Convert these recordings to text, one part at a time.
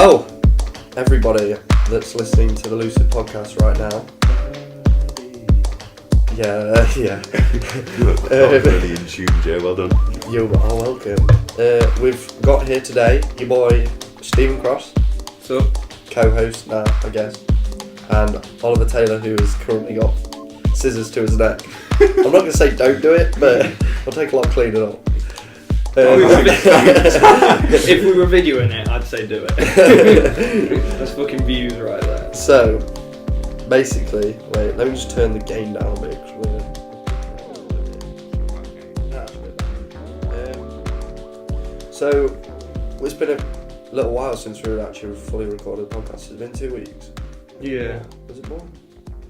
Hello, everybody that's listening to the Lucid Podcast right now. Yeah. That was really in tune, Joe. Well done. You are welcome. We've got here today your boy Stephen Cross, So, co-host now, I guess, and Oliver Taylor, who has currently got scissors to his neck. I'm not going to say don't do it, but it'll take a lot cleaning up. if we were videoing it, I'd say do it. That's fucking views right there. So, basically, wait, let me just turn the gain down a bit. 'Cause so, it's been a little while since we actually fully recorded the podcast. It's been 2 weeks. Yeah. Was it more?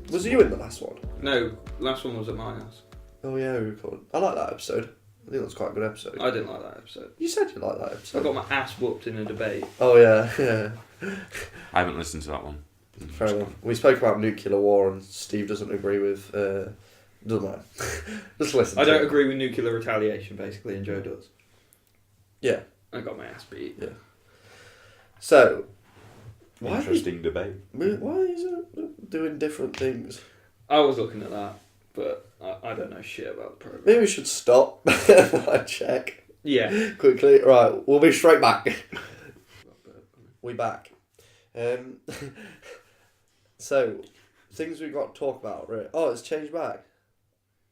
Was you in the last one? No, last one was at my house. Oh yeah, we recorded. I like that episode. I think that was quite a good episode. I didn't like that episode. You said you liked that episode. I got my ass whooped in a debate. Oh yeah. I haven't listened to that one. Fair enough. We spoke about nuclear war and Steve doesn't agree with... doesn't matter. Just listen I to don't it. agree with nuclear retaliation, basically, and Joe does. Yeah. I got my ass beat. Yeah. So... Interesting debate. Why is it doing different things? I was looking at that, but I don't know shit about the program. Maybe we should stop while I check Yeah. quickly. Right, we'll be straight back. We back. So, things we've got to talk about, right? Oh, it's changed back.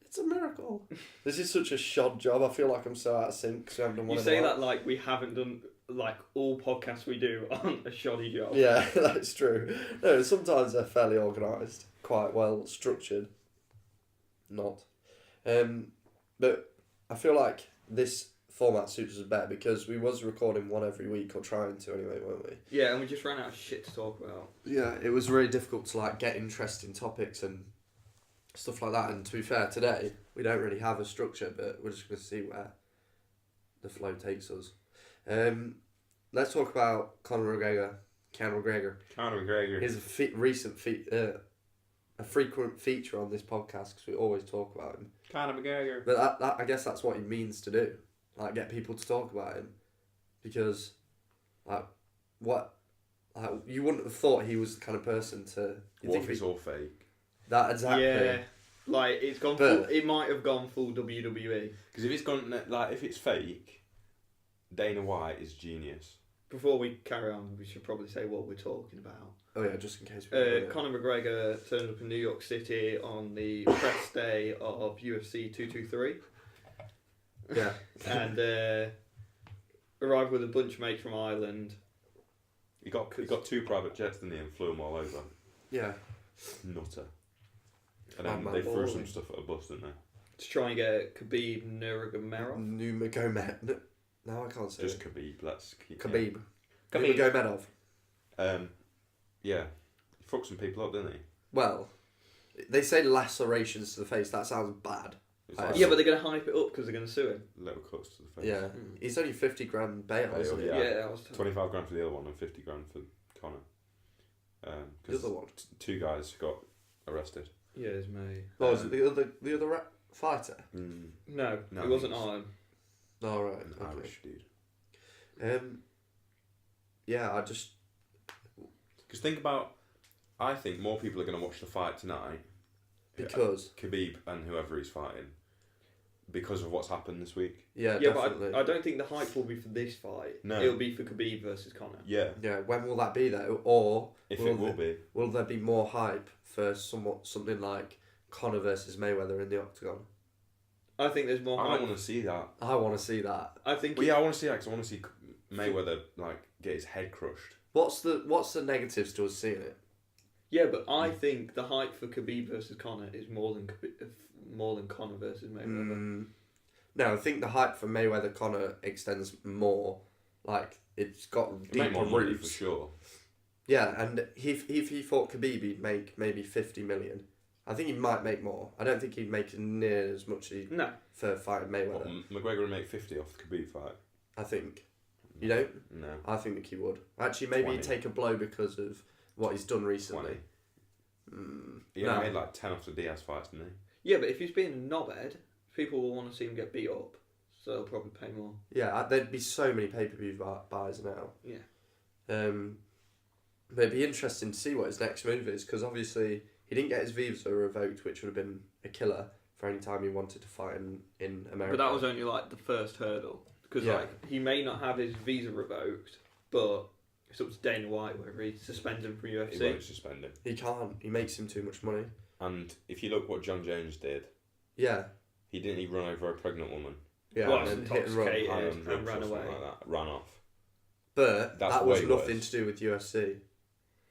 It's a miracle. This is such a shoddy job. I feel like I'm so out of sync because I haven't done one You in say a while. that like we haven't done, like, all podcasts we do on a shoddy job. Yeah, that's true. No, sometimes they're fairly organised, quite well structured. Not. But I feel like this format suits us better because we was recording one every week, or trying to anyway, weren't we? Yeah, and we just ran out of shit to talk about. Yeah, it was really difficult to like get interesting topics and stuff like that. And to be fair, today we don't really have a structure, but we're just going to see where the flow takes us. Let's talk about Conor McGregor. Conor McGregor. He's a frequent feature on this podcast because we always talk about him. Conor McGregor. But that I guess that's what he means to do, like get people to talk about him, because you wouldn't have thought he was the kind of person to. What if it's all fake? That exactly. Yeah. Like, it's gone But- full, it might have gone full WWE. Because if it's gone if it's fake, Dana White is genius. Before we carry on, we should probably say what we're talking about. Oh yeah, just in case. Conor McGregor turned up in New York City on the press day of UFC 223. Yeah. And arrived with a bunch of mates from Ireland. He got 2 private jets, didn't he, and flew them all over. Yeah. Nutter. And then Madman they threw balling. some stuff at a bus, didn't they? To try and get Khabib Nurmagomedov. Nurmagomedov. No, I can't say Just it. Khabib. Let's keep. Khabib. Khabib. Nurmagomedov. Yeah. He fucked some people up, didn't he? Well, they say lacerations to the face. That sounds bad. It's like Yeah, but they're going to hype it up because they're going to sue him. little cuts to the face. Yeah. He's only 50 grand bail, Bail, isn't he? Yeah. that was 25 grand for the other one and 50 grand for Conor. The other one. 2 guys got arrested. Yeah, it's me. Oh, was it the other fighter? No, No, it wasn't it was- Iron. Oh, right. An Okay. Irish dude. Yeah, I just... Because think about, I think more people are going to watch the fight tonight. Because... Khabib and whoever he's fighting. Because of what's happened this week. Yeah, Yeah, definitely. but I don't think the hype will be for this fight. No. It'll be for Khabib versus Conor. Yeah. Yeah, when will that be though? Or If it will be. will there be more hype for something like Conor versus Mayweather in the octagon? I think there's more I hype. don't want to see that. I want to see that. I think. Well, yeah, I want to see that because I want to see Mayweather get his head crushed. What's the negatives to us seeing it? Yeah, but I think the hype for Khabib versus Conor is more than Conor versus Mayweather. No, I think the hype for Mayweather Conor extends more. Like it's got It'd make deeper more money roots. for sure. Yeah, and if he fought Khabib, he'd make maybe 50 million. I think he might make more. I don't think he'd make near as much as No. for fighting Mayweather. McGregor would make 50 off the Khabib fight. I think. You don't? No. I think he would. Actually, maybe 20. he'd take a blow because of what he's done recently. 20. He only made like 10 off the Diaz fights, didn't he? Yeah, but if he's being a knobhead, people will want to see him get beat up, so they'll probably pay more. Yeah, there'd be so many pay-per-view buys now. Yeah. But it'd be interesting to see what his next move is, because obviously he didn't get his visa revoked, which would have been a killer for any time he wanted to fight in America. But that was only like the first hurdle, because like he may not have his visa revoked, but it's up to Dana White whether he suspends him from UFC. He won't suspend him. He can't. He makes him too much money. And if you look what John Jones did, Yeah. he run over a pregnant woman. Yeah, Well, and hit and run. intoxicated. High on And drugs ran or something away. like that. Ran off. But That's that was way nothing worse. to do with UFC,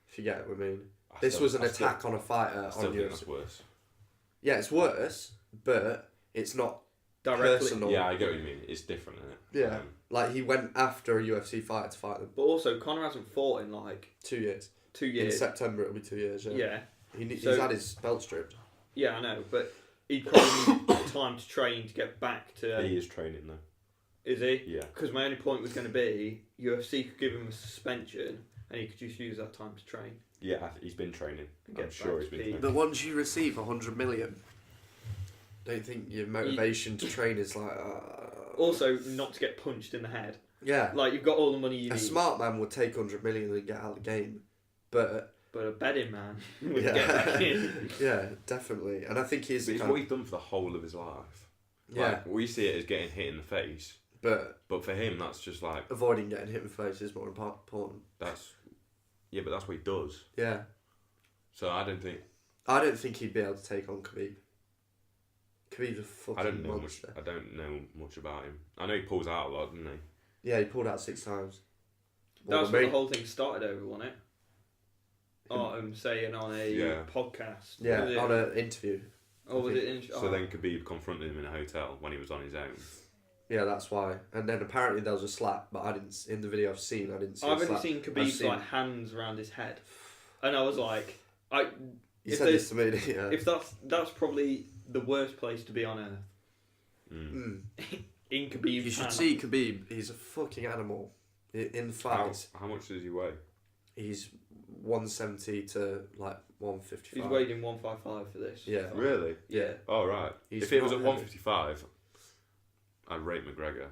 if you get what I mean. I This still- was an I still- attack on a fighter I still on think UFC. that's worse. Yeah, it's worse, but it's not Directly. personal. Yeah, I get what you mean. It's different, isn't it? Yeah. Like, he went after a UFC fighter to fight them. But also, Conor hasn't fought in like 2 years. 2 In years. September, it'll be 2 years, yeah. Yeah. He's So- had his belt stripped. Yeah, I know, but he probably need time to train to get back to. He is training though. Is he? Yeah. Because my only point was going to be UFC could give him a suspension and he could just use that time to train. Yeah, he's been training. And I'm get sure back he's to been peak. training. But once you receive 100 million, don't you think your motivation to train is like... Also, not to get punched in the head. Yeah. Like, you've got all the money you A need. smart man would take 100 million and get out of the game. But... But a betting man would Yeah. get back in. Yeah, definitely. And I think he's... But it's what he's done for the whole of his life. Yeah. Like, we see it as getting hit in the face, But but for him, that's just like avoiding getting hit in the face is more important. that's. Yeah, but that's what he does. Yeah. So I don't think he'd be able to take on Khabib. Khabib's a fucking I don't know monster. much. I don't know much about him. I know he pulls out a lot, doesn't he? Yeah, he pulled out 6 times. That's what the whole thing started over, wasn't it? Oh, saying on a Yeah. podcast. Yeah, Was it- on an interview. Oh, was it in... So then Khabib confronted him in a hotel when he was on his own. Yeah, that's why. And then apparently there was a slap, but I didn't. In the video I've seen, I didn't see. I've a only slap. seen I've Khabib's seen- like hands around his head, and I was like, You if said this to me, didn't you? if that's probably the worst place to be on earth. In Khabib's You should hand. see Khabib. He's a fucking animal. In the fights, How much does he weigh? he's 170 to like 155. He's weighed in 155 for this. Yeah. Really? Yeah. Oh right. He's If it was not at heavy. 155, I'd rate McGregor.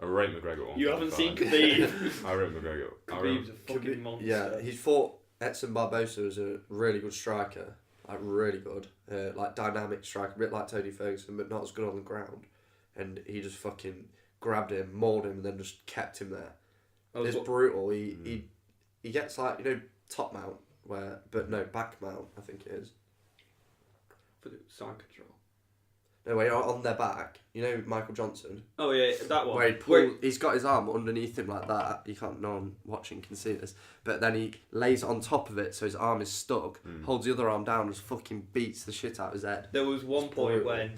I rate McGregor at 155. You haven't seen Khabib. I rate McGregor. Khabib's a fucking Khabib- monster. Yeah, he fought Edson Barbosa, who's a really good striker. Like, really good. Like, dynamic striker. A bit like Tony Ferguson, but not as good on the ground. And he just fucking grabbed him, mauled him, and then just kept him there. It's brutal. He gets, like, top mount, back mount, I think it is. For the side control. No, where you're on their back. Michael Johnson? Oh yeah, that one. Where he's got his arm underneath him like that. You can't, no one watching can see this. But then he lays on top of it so his arm is stuck, holds the other arm down and just fucking beats the shit out of his head. There was one It's point brutal. when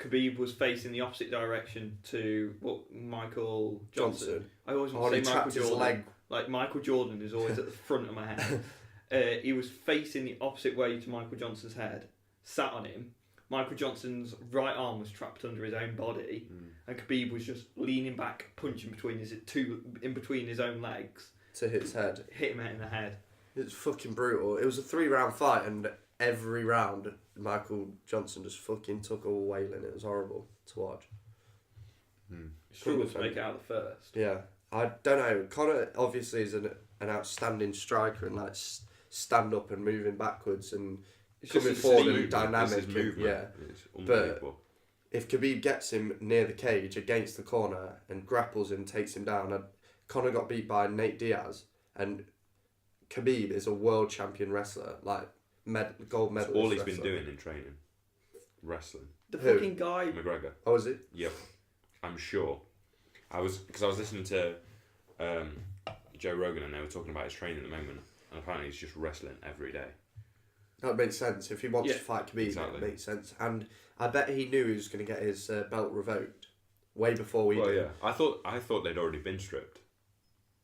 Khabib was facing the opposite direction to Michael Johnson. I always want he to say Michael trapped his Jordan. leg. Like Michael Jordan is always at the front of my head. He was facing the opposite way to Michael Johnson's head, sat on him. Michael Johnson's right arm was trapped under his own body, and Khabib was just leaning back, punching in between his own legs To his head. hit him in the head. It's fucking brutal. It was a 3-round fight, and every round, Michael Johnson just fucking took a whaling. It was horrible to watch. Struggled to make it out the first. Yeah. I don't know. Conor obviously is an outstanding striker and like stand up and moving backwards and It's coming just forward speed. and dynamic. It's his movement. Yeah. It's unbelievable. If Khabib gets him near the cage against the corner and grapples him, takes him down, Conor got beat by Nate Diaz, and Khabib is a world champion wrestler, like gold That's medalist. all he's wrestler. been doing in training. Wrestling. The Who? fucking guy. McGregor. Oh, is it? Yep. I'm sure. Because I was listening to Joe Rogan and they were talking about his training at the moment, and apparently he's just wrestling every day. That makes sense. If he wants Yeah, to fight Khabib, exactly. it makes sense. And I bet he knew he was going to get his belt revoked way before we Well, did. yeah. I thought they'd already been stripped.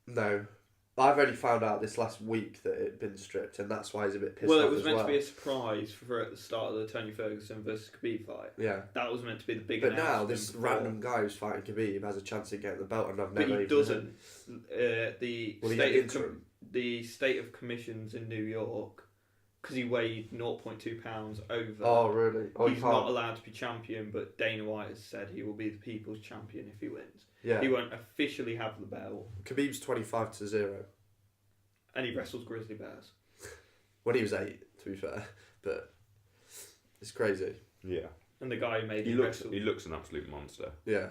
No. I've only found out this last week that it'd been stripped, and that's why he's a bit pissed Well, off it was as meant well. to be a surprise for at the start of the Tony Ferguson versus Khabib fight. Yeah. That was meant to be the big But now, announcement this before. random guy who's fighting Khabib has a chance of getting the belt, and I've But never he even doesn't. heard. The Will he state get of interim? the state of commissions in New York, because he weighed 0.2 pounds over. Oh, really? Oh, he he's can't. not allowed to be champion, but Dana White has said he will be the people's champion if he wins. Yeah. He won't officially have the belt. Khabib's 25-0. And he wrestles grizzly bears. When he was 8, to be fair, but it's crazy. Yeah. And the guy who made He him looks wrestle. he looks an absolute monster. Yeah.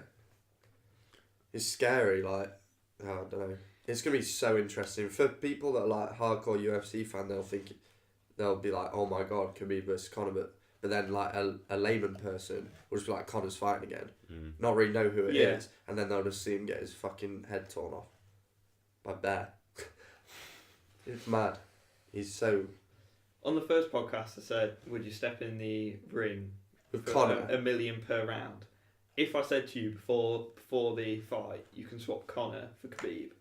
It's scary, like, I don't know. It's going to be so interesting. For people that are like hardcore UFC fan, they'll be like, oh my god, Khabib versus Conor, but then like a layman person will just be like, Conor's fighting again. Not really know who it is, and then they'll just see him get his fucking head torn off by a bear. It's mad. He's so... On the first podcast I said, would you step in the ring With for Conor? $1 million per round? If I said to you before the fight, you can swap Conor for Khabib,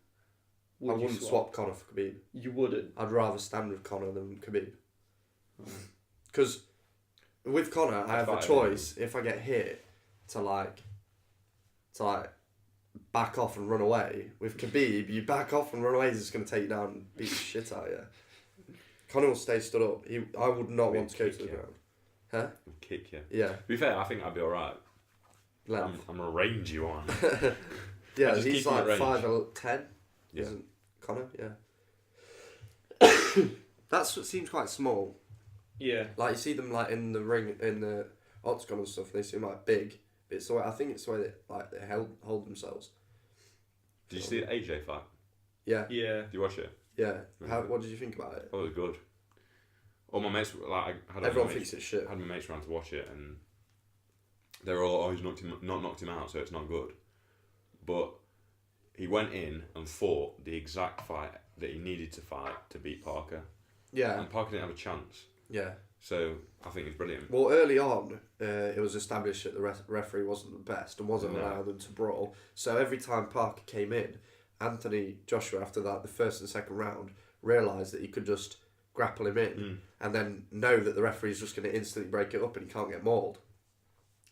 I wouldn't swap Conor for Khabib. You wouldn't? I'd rather stand with Conor than Khabib. Because with Conor, I have a choice if I get hit to back off and run away. With Khabib, you back off and run away, he's just going to take you down and beat the shit out of you. Conor will stay stood up. I would not want to go to the ground. Huh? He'll kick you. Yeah. To be fair, I think I'd be alright. I'm gonna range you on. Yeah, just he's keep him like at range. 5'10". Yeah. Isn't Conor? Yeah. That's what seems quite small. Yeah. Like you see them like in the ring, in the octagon and stuff. They seem like big. But it's the way, I think it's the way they hold themselves. Did you see the AJ fight? Yeah. Yeah. Did you watch it? Yeah. What did you think about it? Oh, it was good. All my mates, like, Everyone thinks it's shit. I had my mates around to watch it, and they were all, he's not knocked him out, so it's not good. But he went in and fought the exact fight that he needed to fight to beat Parker. Yeah. And Parker didn't have a chance. Yeah. So I think it's brilliant. Well, early on, it was established that the referee wasn't the best and wasn't allowing them to brawl. So every time Parker came in, Anthony Joshua, after that, the first and second round, realised that he could just grapple him in and then know that the referee's just going to instantly break it up and he can't get mauled.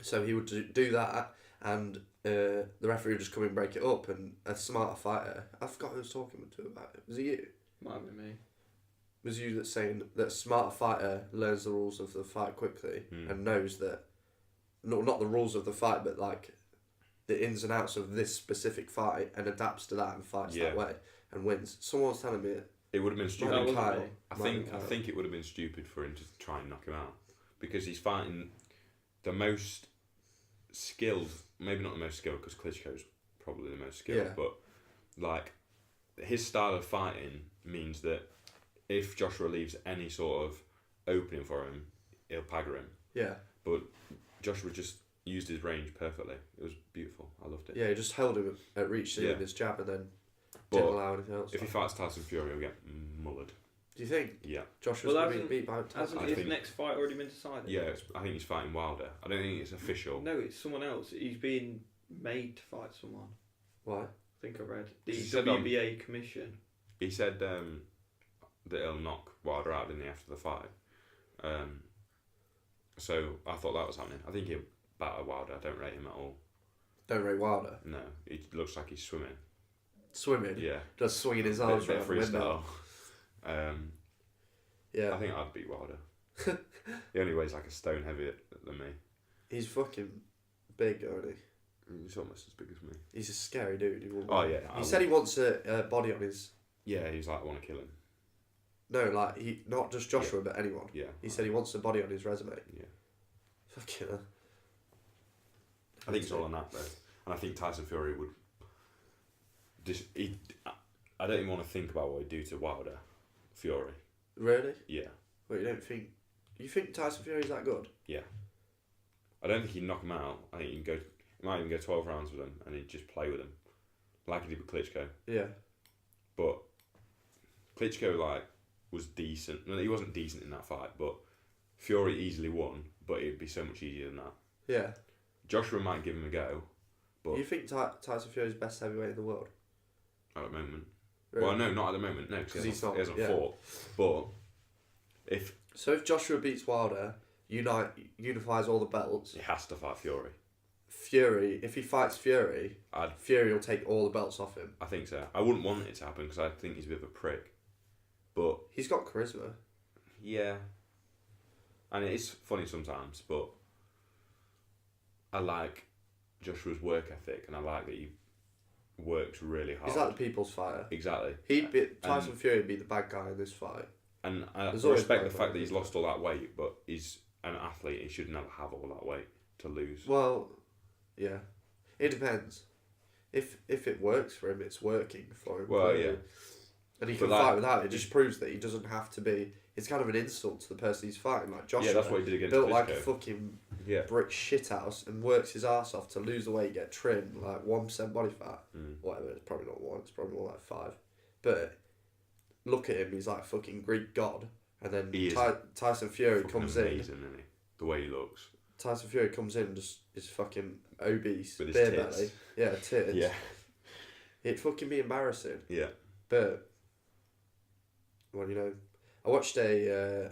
So he would do that, and the referee would just come in and break it up, and a smarter fighter, I forgot who was talking to about it. Was it you? Might have been me. Was you that saying that a smarter fighter learns the rules of the fight quickly and knows that, not the rules of the fight, but like the ins and outs of this specific fight, and adapts to that and fights that way and wins. Someone was telling me it would have been stupid. No, Kyle. I think it would have been stupid for him to try and knock him out, because he's fighting the most skilled, maybe not the most skilled, because Klitschko's probably the most skilled, but like his style of fighting means that if Joshua leaves any sort of opening for him, he'll pagger him. Yeah. But Joshua just used his range perfectly. It was beautiful. I loved it. Yeah, he just held him at reach with his jab and then didn't allow anything else. If he fights Tyson Fury, he'll get mullered. Do you think? Yeah. Joshua's going to be beat by Tyson? Hasn't his next fight already been decided? Yeah, I think he's fighting Wilder. I don't think it's official. No, it's someone else. He's being made to fight someone. Why? I think I read. The WBA commission. He said that he'll knock Wilder out, didn't he, after the fight? So I thought that was happening. I think he'll batter Wilder. I don't rate him at all. Don't rate Wilder? No, he looks like he's swimming. Swimming? Yeah. Just swinging his arms around the window. Yeah. I think I'd beat Wilder. He only weighs like a stone heavier than me. He's fucking big, isn't he? He's almost as big as me. He's a scary dude. He said he wants a body on his... Yeah, he's like, I want to kill him. No, like, he not just Joshua, but anyone. Yeah. He said he wants a body on his resume. Yeah. Fucking hell. I think it's all on that, though. And I think Tyson Fury would... I don't even want to think about what he'd do to Wilder. Fury. Really? Yeah. Well, you don't think... You think Tyson Fury's that good? Yeah. I don't think he'd knock him out. I think he might even go 12 rounds with him and he'd just play with him. Like he did with Klitschko. Yeah. But Klitschko, like, was decent. No, he wasn't decent in that fight, but Fury easily won, but it'd be so much easier than that. Yeah. Joshua might give him a go, but... You think Tyson Fury's best heavyweight in the world? At the moment. Really? Well, no, not at the moment, no, because he hasn't fought. But So if Joshua beats Wilder, unifies all the belts... He has to fight Fury. If he fights Fury, Fury will take all the belts off him. I think so. I wouldn't want it to happen because I think he's a bit of a prick. But... He's got charisma. Yeah. And it is funny sometimes, but I like Joshua's work ethic, and I like that he works really hard. He's like the people's fighter. Exactly. Tyson Fury would be the bad guy in this fight. And I There's always respect the bad fact that guys, he's lost all that weight, but he's an athlete. He should never have all that weight to lose. Well, yeah, it depends. If it works for him, it's working for him. Well, yeah. And he can fight without it. It just proves that he doesn't have to be. It's kind of an insult to the person he's fighting. Like Joshua, that's what he did against built Klitschko. like a fucking brick shithouse and works his ass off to lose the weight, get trim, like 1% body fat, whatever. It's probably not 1. It's probably more like 5. But look at him. He's like fucking Greek god. And then Tyson Fury comes amazing, isn't he? The way he looks. Tyson Fury comes in and just is fucking obese, with his beer tits. belly, yeah, tits. Yeah. It'd fucking be embarrassing. Yeah. But, well, you know, I watched I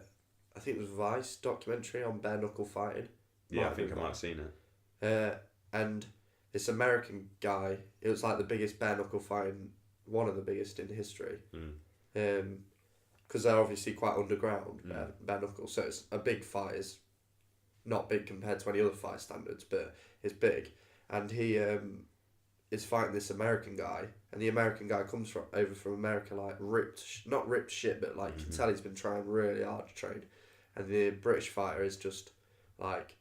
think it was Vice documentary on bare knuckle fighting. Yeah, I think I might have seen it. And this American guy, it was like the biggest bare knuckle fighting, one of the biggest in history. Because they're obviously quite underground, bare knuckle. So it's a big fight. It's not big compared to any other fight standards, but it's big. And he is fighting this American guy, and the American guy comes over from America, like not ripped shit, but like you can tell he's been trying really hard to train. And the British fighter is just like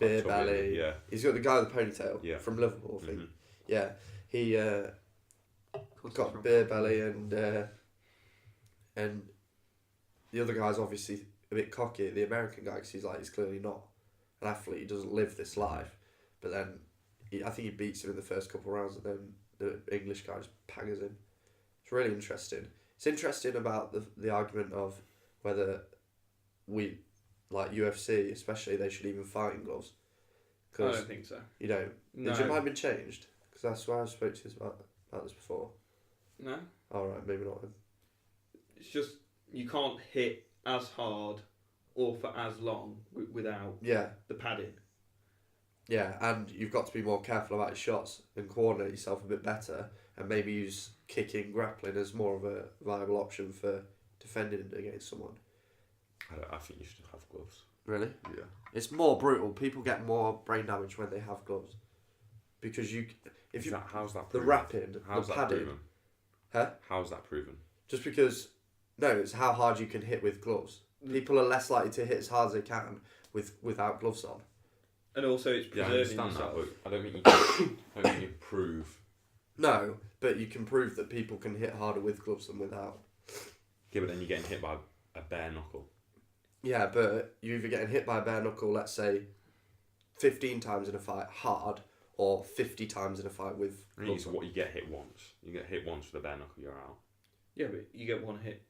beer belly. Yeah. He's got the guy with the ponytail from Liverpool, I think. Yeah, he got beer belly, and the other guy's obviously a bit cocky, the American guy, because he's clearly not an athlete. He doesn't live this life. But then I think he beats him in the first couple of rounds, and then the English guy just pangers him. It's really interesting. It's interesting about the argument of whether we, like UFC especially, they should even fight in gloves. I don't think so. You know, No. Did your mind been changed? Because that's why I spoke to you about this before. No. Alright, maybe not then. It's just, you can't hit as hard or for as long without the padding. Yeah, and you've got to be more careful about your shots and coordinate yourself a bit better, and maybe use kicking, grappling as more of a viable option for defending against someone. I think you should have gloves. Really? Yeah. It's more brutal. People get more brain damage when they have gloves. Because how's that proven? The wrapping, how's the that padding. proven? Huh? How's that proven? Just because, no, it's how hard you can hit with gloves. People are less likely to hit as hard as they can without gloves on. And also it's Yeah, I preserving understand yourself. that, but I don't think you can, I don't think you prove. No, but you can prove that people can hit harder with gloves than without. Yeah, but then you're getting hit by a bare knuckle. Yeah, but you're either getting hit by a bare knuckle, let's say, 15 times in a fight hard, or 50 times in a fight with gloves on. What you get hit once. You get hit once with a bare knuckle, you're out. Yeah, but you get one hit.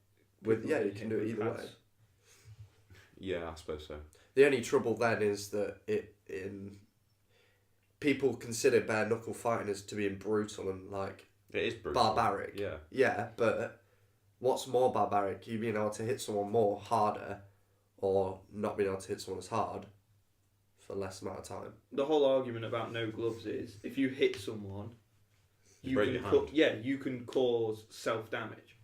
You can do it either way. Yeah, I suppose so. The only trouble then is that people consider bare knuckle fighting as to being brutal and like it is brutal. barbaric. Yeah. Yeah, but what's more barbaric? You being able to hit someone more harder, or not being able to hit someone as hard for less amount of time. The whole argument about no gloves is if you hit someone, You break your hand. you can cause self damage.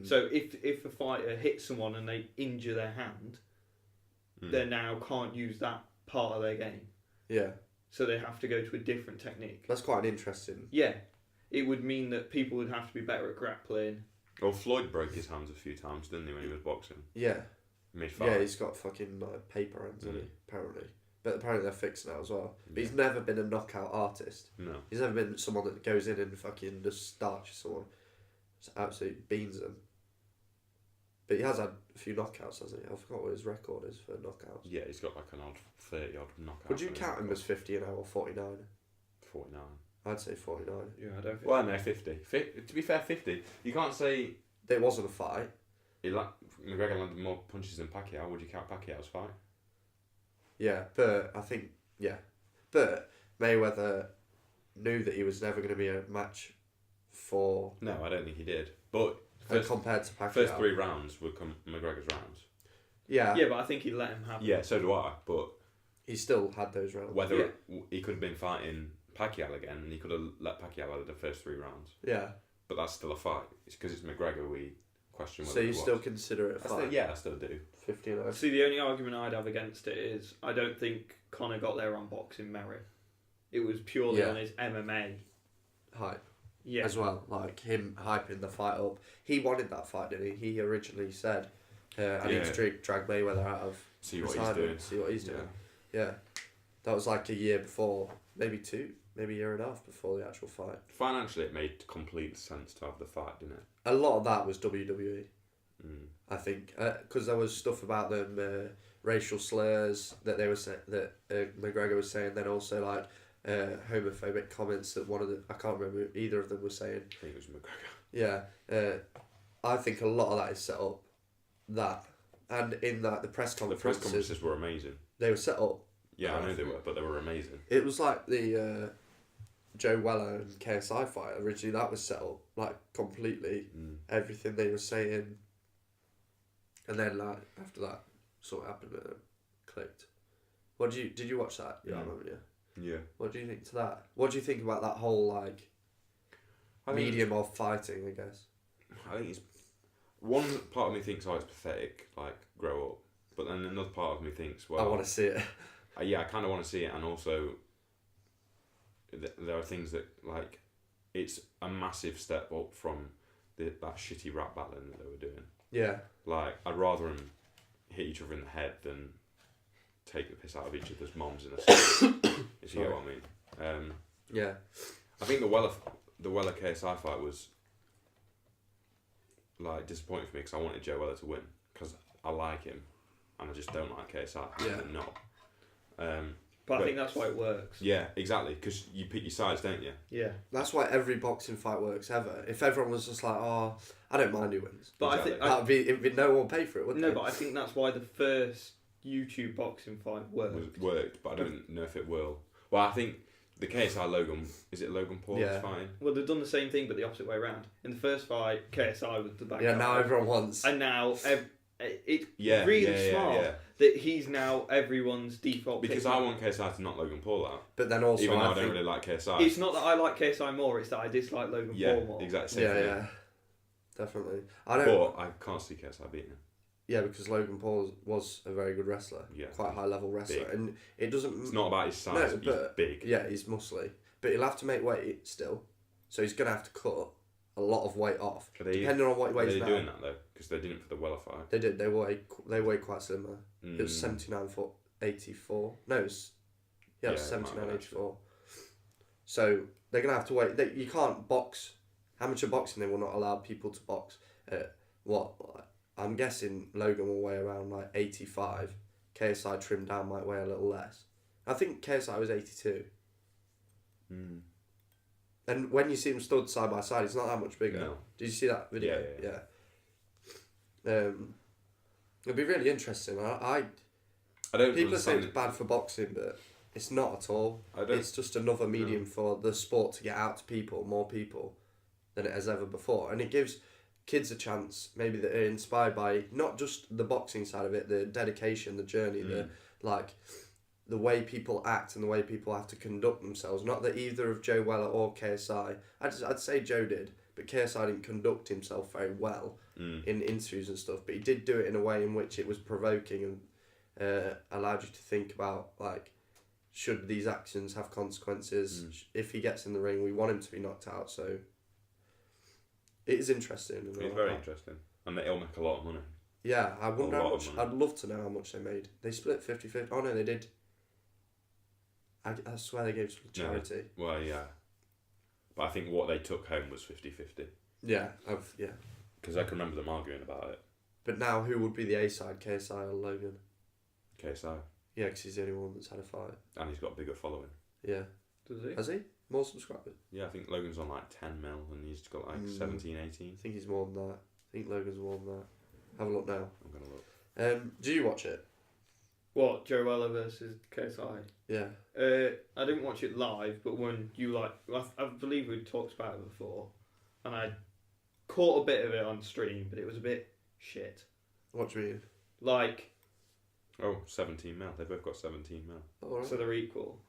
So if a fighter hits someone and they injure their hand, they now can't use that part of their game. Yeah. So they have to go to a different technique. That's quite interesting. Yeah. It would mean that people would have to be better at grappling. Well, Floyd broke his hands a few times, didn't he, when he was boxing? Yeah. Mid-fight. Yeah, he's got fucking like paper hands, hasn't he? Apparently. But apparently they're fixed now as well. But he's never been a knockout artist. No. He's never been someone that goes in and fucking just starches someone. Just absolutely beans them. But he has had a few knockouts, hasn't he? I forgot what his record is for knockouts. Yeah, he's got like an odd 30-odd knockout. Would you count him as 50 now or 49? 49. I'd say 49. Yeah, I don't think. Well, no, 50. To be fair, 50. You can't say There wasn't a fight. McGregor landed more punches than Pacquiao. Would you count Pacquiao's fight? Yeah, but I think, yeah. But Mayweather knew that he was never going to be a match for... No, I don't think he did. But compared to Pacquiao. first 3 rounds would come McGregor's rounds. Yeah. Yeah, but I think he let him have Yeah, so do I. But he still had those rounds. whether he could have been fighting Pacquiao again, and he could have let Pacquiao out of the first 3 rounds. Yeah. But that's still a fight. It's because it's McGregor we question whether So you it was. still consider it a fight? I still do. 50-0. See, the only argument I'd have against it is I don't think Conor got there on boxing merit. It was purely on his MMA. Hype. as well. Like him hyping the fight up. He wanted that fight, didn't he? He originally said, "I need to drag Mayweather out of see what he's doing." Yeah, that was like a year before, maybe a year and a half before the actual fight. Financially, it made complete sense to have the fight, didn't it? A lot of that was WWE. I think because there was stuff about them racial slurs that they were that McGregor was saying, then also like homophobic comments that one of the I can't remember either of them were saying. I think it was McGregor. Yeah, I think a lot of that is set up. That and in that the press conferences were amazing. They were set up. Yeah, I know they were, but they were amazing. It was like the Joe Weller and KSI fight. Originally, that was set up like completely. Everything they were saying. And then like after that, something happened and it clicked. Did you watch that? Yeah, I remember. Yeah. What do you think to that? What do you think about that whole like medium of fighting? I guess. I think it's one part of me thinks, oh, it's pathetic. Like grow up, but then another part of me thinks, well, I want to see it. Yeah, I kind of want to see it, and also there are things that like it's a massive step up from that shitty rap battling that they were doing. Yeah. Like, I'd rather them hit each other in the head than take the piss out of each other's moms in a street, if you get what I mean. Yeah. I think the Weller KSI fight was like disappointing for me because I wanted Joe Weller to win because I like him and I just don't like KSI. Yeah. No. But I think that's why it works. Yeah, exactly. Because you pick your sides, don't you? Yeah. That's why every boxing fight works ever. If everyone was just like, oh, I don't mind who wins. But exactly. I think it'd be no one would pay for it, wouldn't No, they? but I think that's why the first YouTube boxing fight worked. But I don't know if it will. Well, I think the KSI Logan, is it Logan Paul that's fighting? Well, they've done the same thing, but the opposite way around. In the first fight, KSI was the bad guy. Yeah, now everyone wants. And now it's really smart that he's now everyone's default because pick. I want KSI to knock Logan Paul out. But then also, even though I don't really like KSI. It's not that I like KSI more, it's that I dislike Logan Paul more. Exactly. Yeah, definitely. But I can't see KSI beating him. Yeah, because Logan Paul was a very good wrestler. Yeah. Quite a high level wrestler. Big. And it doesn't... It's not about his size, he's big. Yeah, he's muscly. But he'll have to make weight still. So he's going to have to cut a lot of weight off. Depending on what he weighs now. Are they doing that though? Because they didn't for the Weller fight. They did. They weigh quite similar. It was 79 foot 84. No, it was 79, 84. So they're going to have to wait. You can't box. Amateur boxing, they will not allow people to box at I'm guessing Logan will weigh around like 85. KSI trimmed down might weigh a little less. I think KSI was 82. And when you see them stood side by side, it's not that much bigger. No. Did you see that video? Yeah. It'll be really interesting. I don't. People say it's bad for boxing, but it's not at all. It's just another medium for the sport to get out to people, more people, than it has ever before, and it gives kids a chance, maybe that are inspired by not just the boxing side of it, the dedication, the journey, the way people act and the way people have to conduct themselves. Not that either of Joe Weller or KSI, I'd say Joe did, but KSI didn't conduct himself very well in interviews and stuff, but he did do it in a way in which it was provoking and allowed you to think about, like, should these actions have consequences? If he gets in the ring, we want him to be knocked out, so it is interesting. It's very interesting. And it'll make a lot of money. Yeah, I wonder how much. I'd love to know how much they made. They split 50-50. Oh no, they did. I swear they gave some charity. No, well, yeah. But I think what they took home was 50-50. Yeah, Because I can remember them arguing about it. But now, who would be the A side, KSI or Logan? KSI. Yeah, because he's the only one that's had a fight. And he's got a bigger following. Yeah. Does he? Has he? More subscribers? Yeah, I think Logan's on like 10 mil and he's got like 17, 18. I think he's more than that. I think Logan's more than that. Have a look now. I'm going to look. Do you watch it? What, Joe Weller versus KSI? Yeah. I didn't watch it live, but when you I believe we talked about it before, and I caught a bit of it on stream, but it was a bit shit. What do you mean? Like... Oh, 17 mil. They both got 17 mil. Oh, right. So they're equal.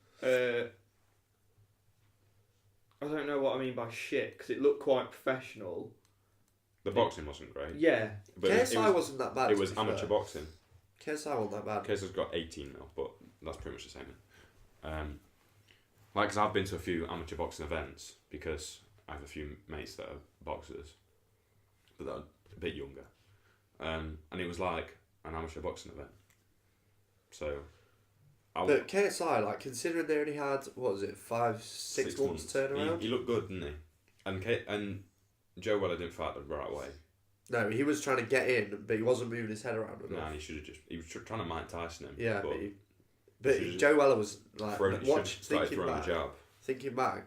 I don't know what I mean by shit, because it looked quite professional. The boxing wasn't great. Yeah. But KSI wasn't that bad. It was amateur boxing. KSI wasn't that bad. KSI's got 18 mil, but that's pretty much the same. Because I've been to a few amateur boxing events because I have a few mates that are boxers, but they're a bit younger. And it was like an amateur boxing event. So, but KSI, like, considering they only had, what was it, 6 months to turn around? He looked good, didn't he? And Joe Weller didn't fight the right way. No, he was trying to get in, but he wasn't moving his head around enough. Nah, he was trying to Mike Tyson him. Yeah, but Joe Weller was like, thinking back,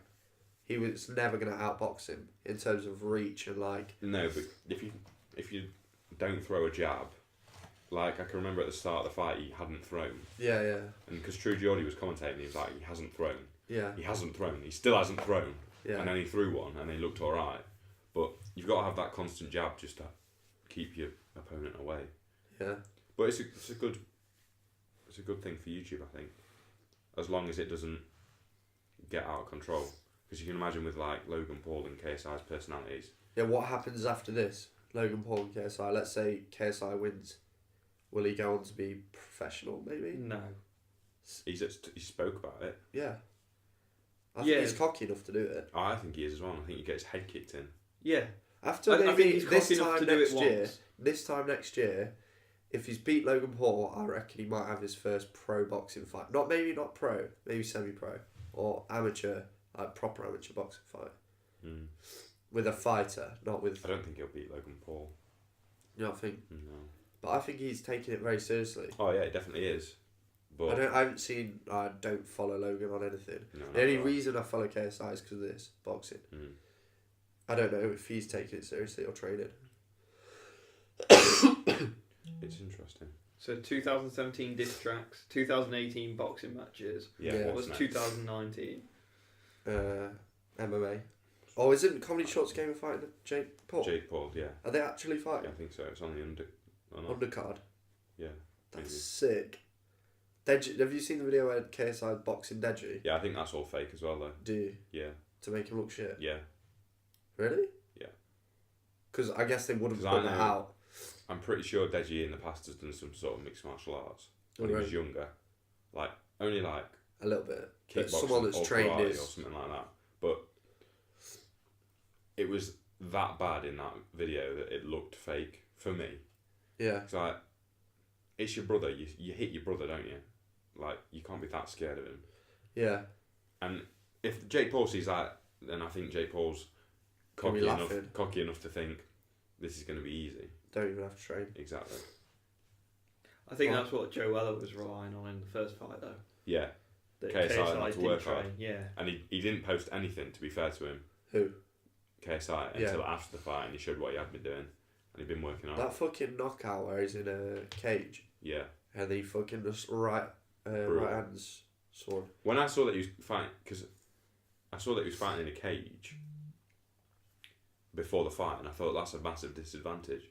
he was never going to outbox him in terms of reach and like. No, but if you don't throw a jab, like I can remember at the start of the fight he hadn't thrown. Yeah, yeah. And because True Geordie was commentating, he was like, he hasn't thrown. Yeah. He hasn't thrown. He still hasn't thrown. Yeah. And then he threw one, and he looked all right. But you've got to have that constant jab just to keep your opponent away. Yeah. But it's a good thing for YouTube, I think, as long as it doesn't get out of control. Because you can imagine with like Logan Paul and KSI's personalities. Yeah. What happens after this? Logan Paul and KSI. Let's say KSI wins. Will he go on to be professional? Maybe. No. He spoke about it. Yeah. I think he's cocky enough to do it. I think he is as well. I think he gets his head kicked in. Yeah. After I think he's this cocky enough to do it once. This time next year, if he's beat Logan Paul, I reckon he might have his first pro boxing fight. Maybe not pro, maybe semi-pro or amateur, like proper amateur boxing fight. With a fighter, not with. I don't think he'll beat Logan Paul. You don't think? No. But I think he's taking it very seriously. Oh yeah, it definitely is. But I don't follow Logan on anything. No, the only reason I follow KSI is because of this boxing. I don't know if he's taking it seriously or training. It's interesting. So 2017 diss tracks, 2018 boxing matches. Yeah. What was 2019? MMA. Oh, isn't Comedy Shorts Game of fighting Jake Paul? Jake Paul, yeah. Are they actually fighting? Yeah, I think so. It's on the undercard. Yeah. That's sick. Deji, have you seen the video where KSI boxing Deji? Yeah, I think that's all fake as well, though. Do you? Yeah. To make him look shit? Yeah. Really? Yeah. Because I guess they wouldn't put that out. I'm pretty sure Deji in the past has done some sort of mixed martial arts when he was younger. Like, only like... A little bit. Kickboxing someone that's trained or something like that. But it was that bad in that video that it looked fake for me. Yeah. It's like, it's your brother. You hit your brother, don't you? Like, you can't be that scared of him. Yeah. And if Jake Paul sees that, then I think Jake Paul's cocky enough to think this is going to be easy. Don't even have to train. Exactly. I think that's what Joe Weller was relying on in the first fight, though. Yeah. That KSI had to work hard. Yeah. And he didn't post anything, to be fair to him. Who? KSI, until after the fight, and he showed what he had been doing. And he'd been working on that fucking knockout where he's in a cage. Yeah. And he fucking just right hands sword. When I saw that he was fighting, because I saw that he was fighting in a cage before the fight, and I thought that's a massive disadvantage.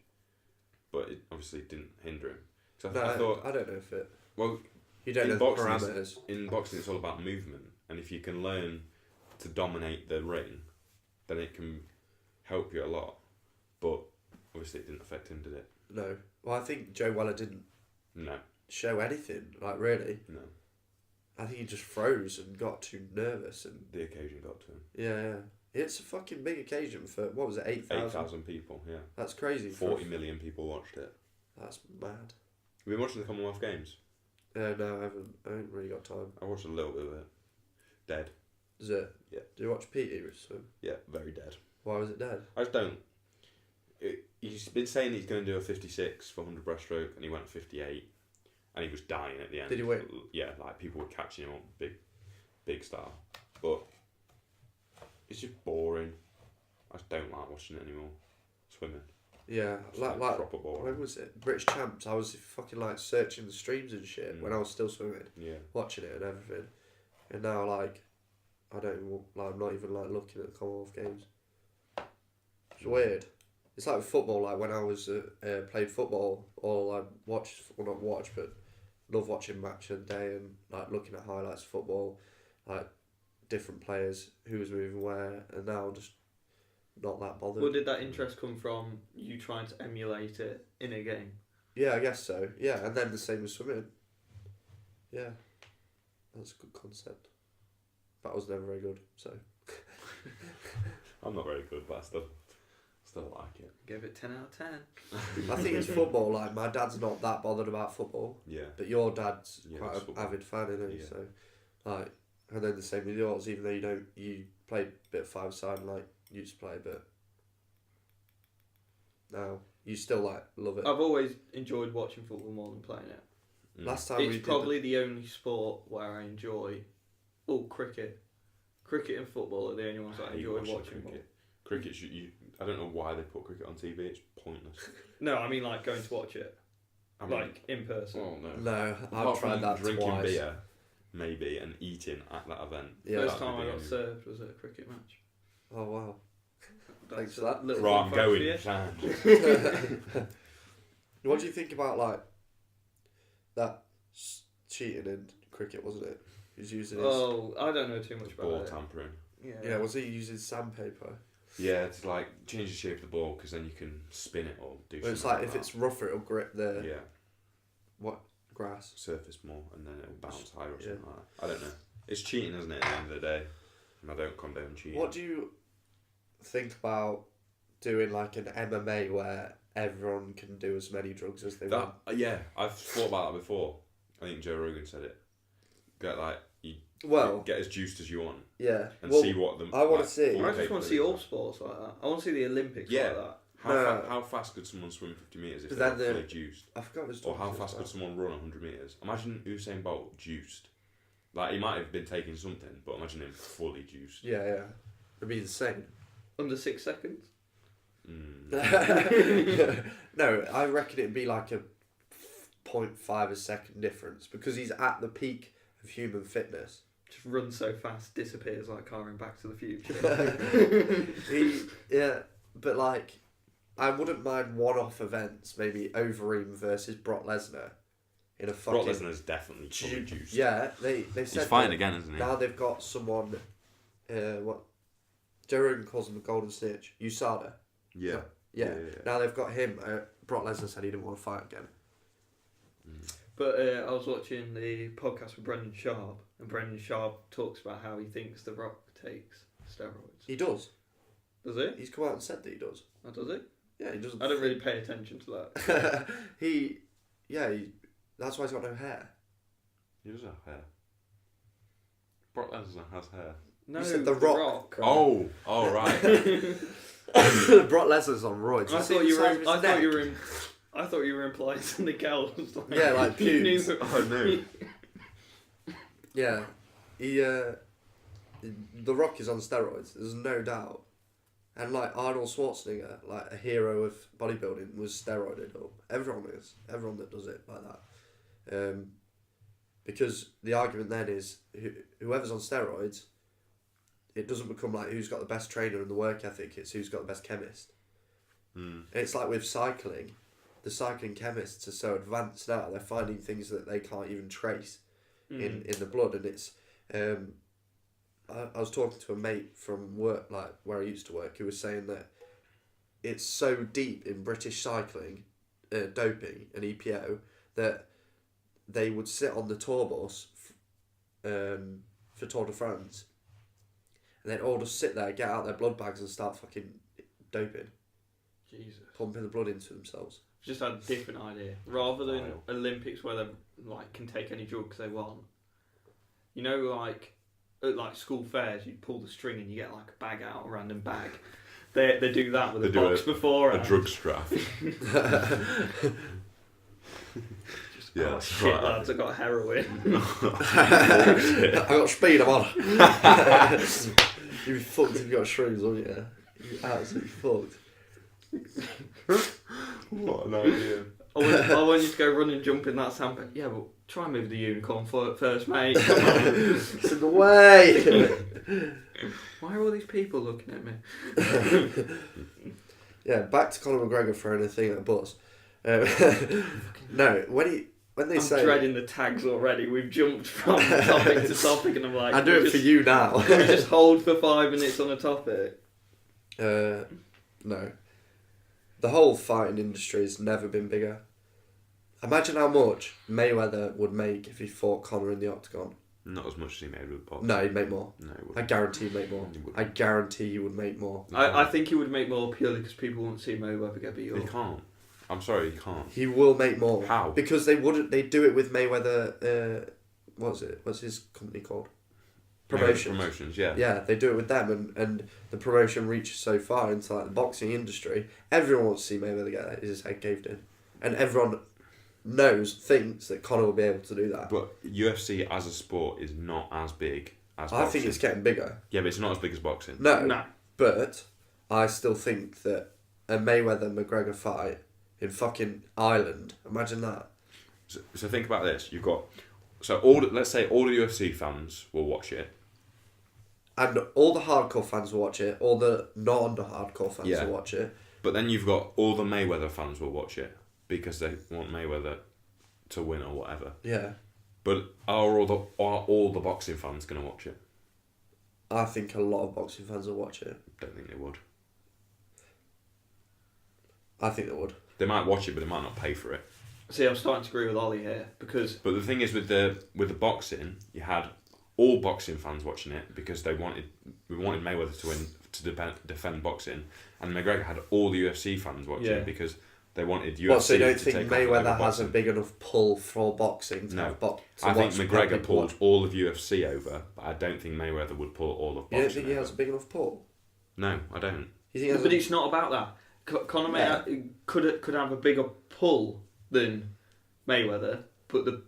But it obviously didn't hinder him. I thought, I don't know if it. Well, you don't know the parameters. In boxing, it's all about movement, and if you can learn to dominate the ring, then it can help you a lot. But obviously, it didn't affect him, did it? No. Well, I think Joe Weller didn't. No. Show anything, like really. No. I think he just froze and got too nervous, and the occasion got to him. Yeah. It's a fucking big occasion for, what was it, 8,000? 8,000 people, yeah. That's crazy. 40 million people watched it. That's mad. Have you been watching the Commonwealth Games? No, I haven't. I haven't really got time. I watched a little bit of it. Dead. Is it? Yeah. Do you watch Petey swim? Yeah, very dead. Why was it dead? I just don't. He's been saying he's going to do a 56 for 100 breaststroke, and he went 58, and he was dying at the end. Did he win? Yeah, like people were catching him on big style, but it's just boring. I just don't like watching it anymore. Swimming. Yeah, it's like proper boring. When was it? British Champs. I was fucking like searching the streams and shit when I was still swimming. Yeah. Watching it and everything, and now like, I don't even, like, I'm not even like looking at the Commonwealth Games. It's weird. It's like football. Like when I was played football, all I watched, well not watch, but love watching match of the day and like looking at highlights of football, like different players who was moving where, and now just not that bothered. Well, did that interest come from you trying to emulate it in a game? Yeah, I guess so. Yeah, and then the same as swimming. Yeah, that's a good concept. That was never very good, so. I'm not very good, but I still like it. Give it 10 out of 10. I think it's football. Like my dad's not that bothered about football. Yeah. But your dad's Yeah, quite it's an football. avid fan, isn't he? Yeah. So, like, and then the same with yours. Even though you played a bit of five-side like you used to play, but now you still like love it. I've always enjoyed watching football more than playing it. Last time we It's did probably the only sport where I enjoy. Oh, cricket. Cricket and football are the only ones that I hate enjoy watching watching more. Cricket, I don't know why they put cricket on TV. It's pointless. No, I mean like going to watch it, I mean, like in person. oh no. No, Apart I've tried from that drinking twice. beer, maybe, and eating at that event. Yeah. First that'd time be I the got only- served was at a cricket match. Oh wow. Thanks That's for that. a little Right, I'm fun fact for going. you. Sound. What do you think about like that cheating in cricket? Wasn't it? He's using his. Oh, I don't know too much Ball about it. tampering. Yeah, was he using sandpaper? Yeah, to like change the shape of the ball because then you can spin it or do Well, something. it's like if that. it's rougher, it'll grip the yeah, grass. surface more and then it'll bounce higher or Yeah. something like that. I don't know. It's cheating, isn't it? At the end of the day, and I don't condone cheating. What do you think about doing like an MMA where everyone can do as many drugs as they want? Yeah, I've thought about that before. I think Joe Rogan said it. Get like get as juiced as you want yeah. and Well, see what the. I wanna like, see. full I just want to see capabilities all are. sports like that. I want to see the Olympics Yeah. like that. How fast could someone swim 50 metres if But they're then not the- fully juiced? I forgot his Or how fast could someone run 100 metres? Imagine Usain Bolt juiced. Like, he might have been taking something, but imagine him fully juiced. Yeah. It'd be insane. Under 6 seconds. No, I reckon it'd be like a 0.5 a second difference because he's at the peak of human fitness. Just runs so fast, disappears like Car in Back to the Future. But like, I wouldn't mind one-off events, maybe Overeem versus Brock Lesnar in a fucking. Brock Lesnar's definitely fully juiced. Yeah, they said He's fighting that again, isn't he? now they've got someone. What? Joe Rogan calls him the Golden Snitch. USADA. Yeah. Yeah. Now they've got him. Brock Lesnar said he didn't want to fight again. But I was watching the podcast with Brendan Sharp, and Brendan Sharp talks about how he thinks The Rock takes steroids. He does. Does he? He's come out and said that he does. Oh, does he? Yeah, he doesn't. I don't really pay attention to that. That's why he's got no hair. He does have hair. Brock Lesnar has hair. No, You said The Rock. Oh, right. Brock Lesnar's on roids. I You see thought the you size were. of his I thought neck? you were. I thought you were implying something else. Yeah, like pubes. Oh, no. Yeah, The Rock is on steroids. There's no doubt. And like Arnold Schwarzenegger, like a hero of bodybuilding, was steroided up. Everyone is. Everyone that does it like that. Because the argument then is whoever's on steroids, it doesn't become like who's got the best trainer and the work ethic. It's who's got the best chemist. And it's like with cycling, the cycling chemists are so advanced now. They're finding things that they can't even trace in the blood, and it's. I was talking to a mate from work, like where I used to work, who was saying that it's so deep in British cycling, doping and EPO, that they would sit on the tour bus for Tour de France, and they'd all just sit there, get out their blood bags and start fucking doping, Jesus. pumping the blood into themselves. Just had a different idea. Rather than Vile. Olympics where they like can take any drugs they want. You know, like at like school fairs, you pull the string and you get like a bag out, a random bag. They do that with They a do box before. A drug strap. Yeah, Oh shit, right. lads! I got heroin. I got speed, I'm on. You'd be fucked if you got shrooms, wouldn't you? You'd be absolutely fucked. What an idea. I want you to go run and jump in that sandbag. Yeah, but try and move the unicorn first, mate. Come on. It's in the way! Why are all these people looking at me? Yeah, back to Conor McGregor throwing a thing at a bus. No, when they I'm say... dreading the tags already. We've jumped from topic to topic, and I'm like, I do it for you now. Can we just hold for 5 minutes on a topic? No. The whole fighting industry has never been bigger. Imagine how much Mayweather would make if he fought Conor in the octagon. Not as much as he made with boxing. No, he'd make more. No, he I wouldn't. guarantee he'd make more. He wouldn't. I guarantee he would make more. I think he would make more purely because people won't see Mayweather get beat up. He can't. I'm sorry, he can't. He will make more. How? Because they wouldn't. They do it with Mayweather. What's it? What's his company called? Promotions. Promotions, yeah. Yeah, they do it with them, and the promotion reaches so far into like the boxing industry. Everyone wants to see Mayweather get his head caved in, and everyone thinks that Conor will be able to do that. But UFC as a sport is not as big as boxing. I think it's getting bigger. Yeah, but it's not as big as boxing. No. But I still think that a Mayweather McGregor fight in fucking Ireland. Imagine that. So think about this. You've got let's say all the UFC fans will watch it. And all the hardcore fans will watch it. All the non-hardcore fans Yeah. will watch it. But then you've got all the Mayweather fans will watch it because they want Mayweather to win or whatever. Yeah. But are all the boxing fans going to watch it? I think a lot of boxing fans will watch it. Don't think they would. I think they would. They might watch it, but they might not pay for it. See, I'm starting to agree with Ollie here because But the thing is, with the boxing, you had all boxing fans watching it because we wanted Mayweather to win to defend boxing, and McGregor had all the UFC fans watching Yeah. because they wanted UFC. What, so you don't to think take Mayweather over has a boxing. big enough pull for boxing to No. have to I think watch McGregor people pulled watch? all of UFC over, but I don't think Mayweather would pull all of boxing You don't think he over. has a big enough pull? No, I don't. You think he has but a... it's not about that. Conor Yeah. could have a bigger pull than Mayweather, but the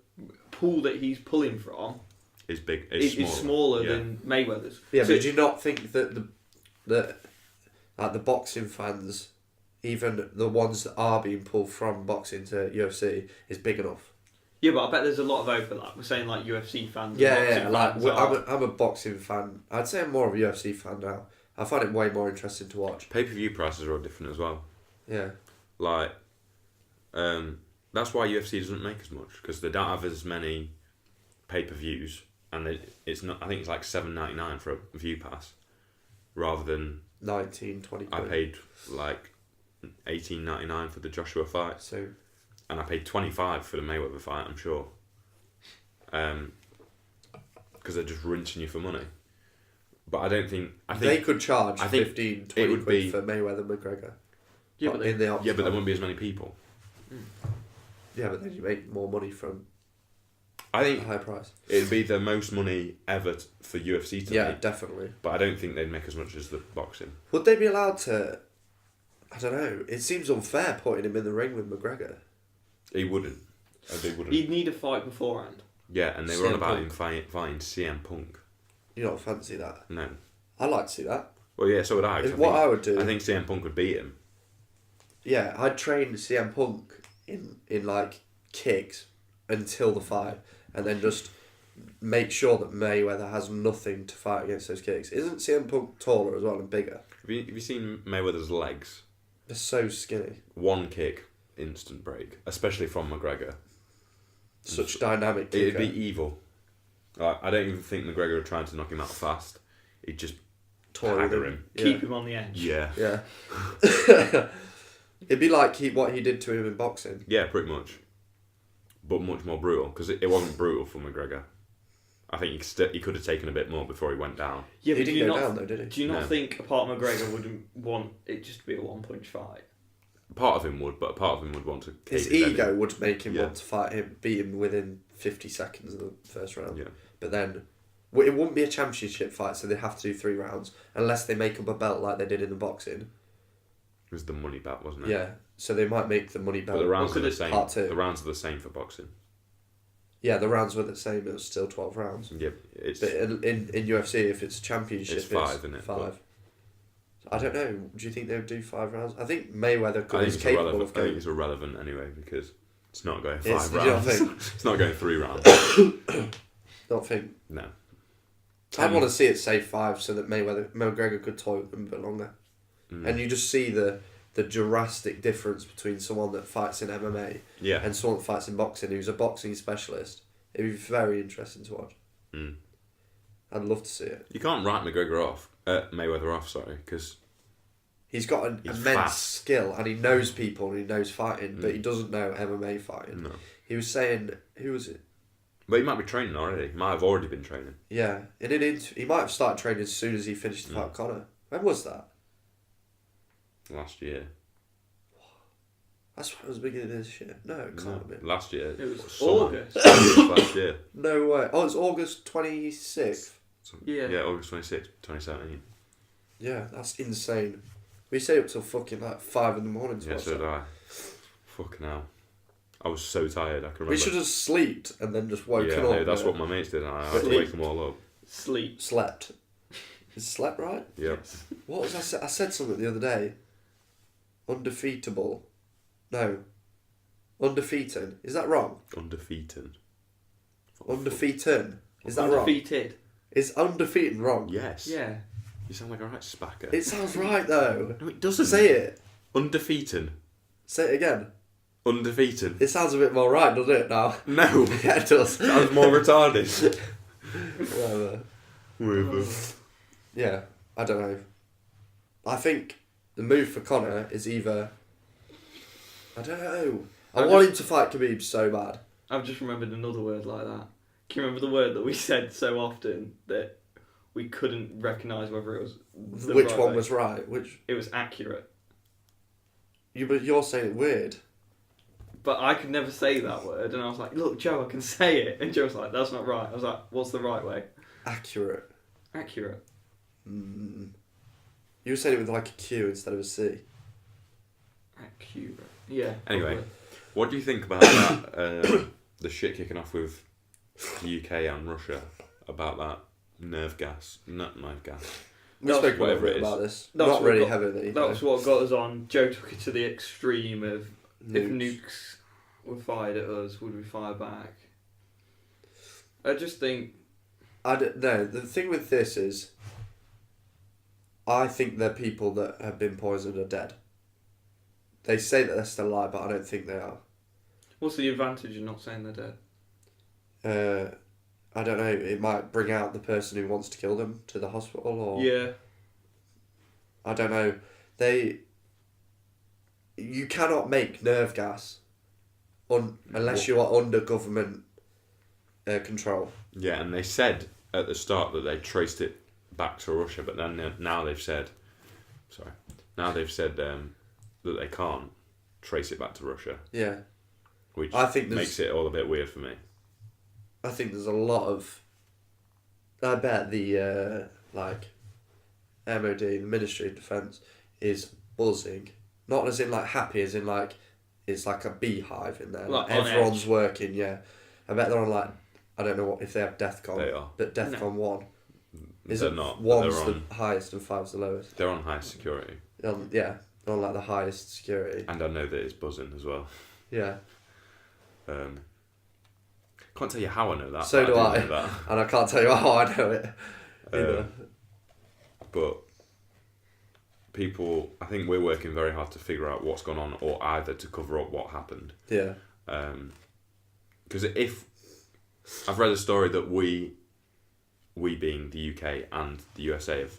pull that he's pulling from It's big. is smaller Yeah. than Mayweather's. Yeah, So- but do you not think that the boxing fans, even the ones that are being pulled from boxing to UFC, is big enough? Yeah, but I bet there's a lot of overlap. We're saying like UFC fans. and Yeah, boxing yeah. Like fans I'm a boxing fan. I'd say I'm more of a UFC fan now. I find it way more interesting to watch. Pay-per-view prices are all different as well. Yeah. Like, that's why UFC doesn't make as much because they don't have as many pay-per-views, and it's not. I think it's like $7.99 for a view pass, rather than 19, 20 I quid. paid like $18.99 for the Joshua fight, So and I paid $25 for the Mayweather fight. I'm sure, because they're just rinsing you for money. But I don't think they could charge I think 15, it 20 would quid be- for Mayweather McGregor. Yeah, but in the yeah, but there octagon. wouldn't be as many people. Yeah, but then you make more money from I a think high price. it'd be the most money ever for UFC to Yeah, make, definitely. but I don't think they'd make as much as the boxing. Would they be allowed to? I don't know. It seems unfair putting him in the ring with McGregor. He wouldn't. They wouldn't. He'd need a fight beforehand. Yeah, and they were on CM about Punk. him fighting CM Punk. You don't fancy that? No. I'd like to see that. Well, yeah, so would I. 'cause What I would do. I think CM Punk would beat him. Yeah, I'd train CM Punk in like kicks until the fight, and then just make sure that Mayweather has nothing to fight against those kicks. Isn't CM Punk taller as well and bigger? Have you seen Mayweather's legs? They're so skinny. One kick, instant break, especially from McGregor. Such dynamic It'd kicker. be evil. Like, I don't even think McGregor would try to knock him out fast. He'd just Toy with Hagger him. Yeah. Keep him on the edge. Yeah. Yeah. It'd be like what he did to him in boxing. Yeah, pretty much. But much more brutal, because it wasn't brutal for McGregor. I think he could have taken a bit more before he went down. Yeah, He but do didn't you go not down though, did he? do you not No. think apart McGregor wouldn't want it just to be a one-punch fight? Part of him would, but part of him would want to... His cave his head ego in. would make him Yeah. want to fight him, beat him within 50 seconds of the first round. Yeah. But then, it wouldn't be a championship fight, so they'd have to do 3 rounds, unless they make up a belt like they did in the boxing. It was the money bet, wasn't it? Yeah, so they might make the money But belt. the rounds Well, are the could same. part two. The rounds are the same for boxing. Yeah, the rounds were the same, it was still 12 rounds. Yeah, it's... But in UFC, if it's a championship, It's 5, isn't it? 5. I don't know, do you think they would do 5 rounds? I think Mayweather I think is it's capable irrelevant. of I think going... it's irrelevant anyway, because it's not going It's- 5 do you not rounds. think? It's not going 3 rounds. Don't think... No. I'd want to see it say 5 so that McGregor could toy with them a bit longer. And you just see the drastic difference between someone that fights in MMA Yeah. and someone that fights in boxing who's a boxing specialist. It'd be very interesting to watch. Mm. I'd love to see it. You can't write Mayweather off, sorry, because... He's got an He's immense fast. skill and he knows people and he knows fighting, but Mm. he doesn't know MMA fighting. No. He was saying, who was it? But he might be training already. He might have already been training. Yeah, he might have started training as soon as he finished the fight with Conor. When was that? Last year. That's why it was the beginning of this year. No, it can't have been. Last year. It was summer. August. Last year. No way. Oh, it's August 26th. Yeah. Yeah, August 26th, 2017. Yeah, that's insane. We stayed up till fucking like 5 in the morning to Yeah, watch so that. did I. Fucking hell. I was so tired, I can remember. We should have slept and then just woken up. Yeah, no, that's what my mates did, and I had to wake them all up. Sleep. Slept. Is slept right? Yep. What was I said? I said something the other day. Undefeatable. No. Undefeated. Is that wrong? Undefeated. Undefeated. Is that wrong? Undefeated. Is undefeated wrong? Yes. Yeah. You sound like a right spacker. It sounds right though. No, it doesn't. Say it. Undefeated. Say it again. Undefeated. It sounds a bit more right, doesn't it now? No. Yeah, it does. Sounds more retarded. Whatever. Yeah, I don't know. I think the move for Conor is either... I don't know. I want him to fight Khabib so bad. I've just remembered another word like that. Can you remember the word that we said so often that we couldn't recognise whether it was the Which right one way? was right? Which... It was accurate. But you're saying it weird. But I could never say that word, and I was like, look, Joe, I can say it. And Joe was like, that's not right. I was like, what's the right way? Accurate. Accurate. Mm. You were saying it with like a Q instead of a C. Accurate. Yeah. Anyway, probably. what do you think about that? The shit kicking off with the UK and Russia about that nerve gas. Not nerve gas. We spoke a whatever little bit it is. about this. That's Not what really got- heavily. That was what got us on. Joe took it to the extreme of if Nukes. nukes were fired at us, would we fire back? I just think... No, the thing with this is, I think the people that have been poisoned are dead. They say that they're still alive, but I don't think they are. What's the advantage of not saying they're dead? I don't know. It might bring out the person who wants to kill them to the hospital, or Yeah. I don't know. You cannot make nerve gas, unless you are under government control. Yeah, and they said at the start that they traced it back to Russia, but then now they've said, that they can't trace it back to Russia, Yeah, which I think makes it all a bit weird for me. I think there's a lot of. I bet the MOD, the Ministry of Defence, is buzzing. Not as in like happy, as in like it's like a beehive in there. Like Like on everyone's edge. working. Yeah, I bet they're on like I don't know if they have DEFCON. They are. But DEFCON 1. Is They're it not. one's They're the on. highest and 5's the lowest? They're on high security, Yeah, they're on like the highest security. and I know that it's buzzing as well. Yeah, Can't tell you how I know that. So but do I. I. Know that. and I can't tell you how I know it. either. But people, I think we're working very hard to figure out what's gone on, or either to cover up what happened. Yeah, Because if I've read a story that we being the UK and the USA have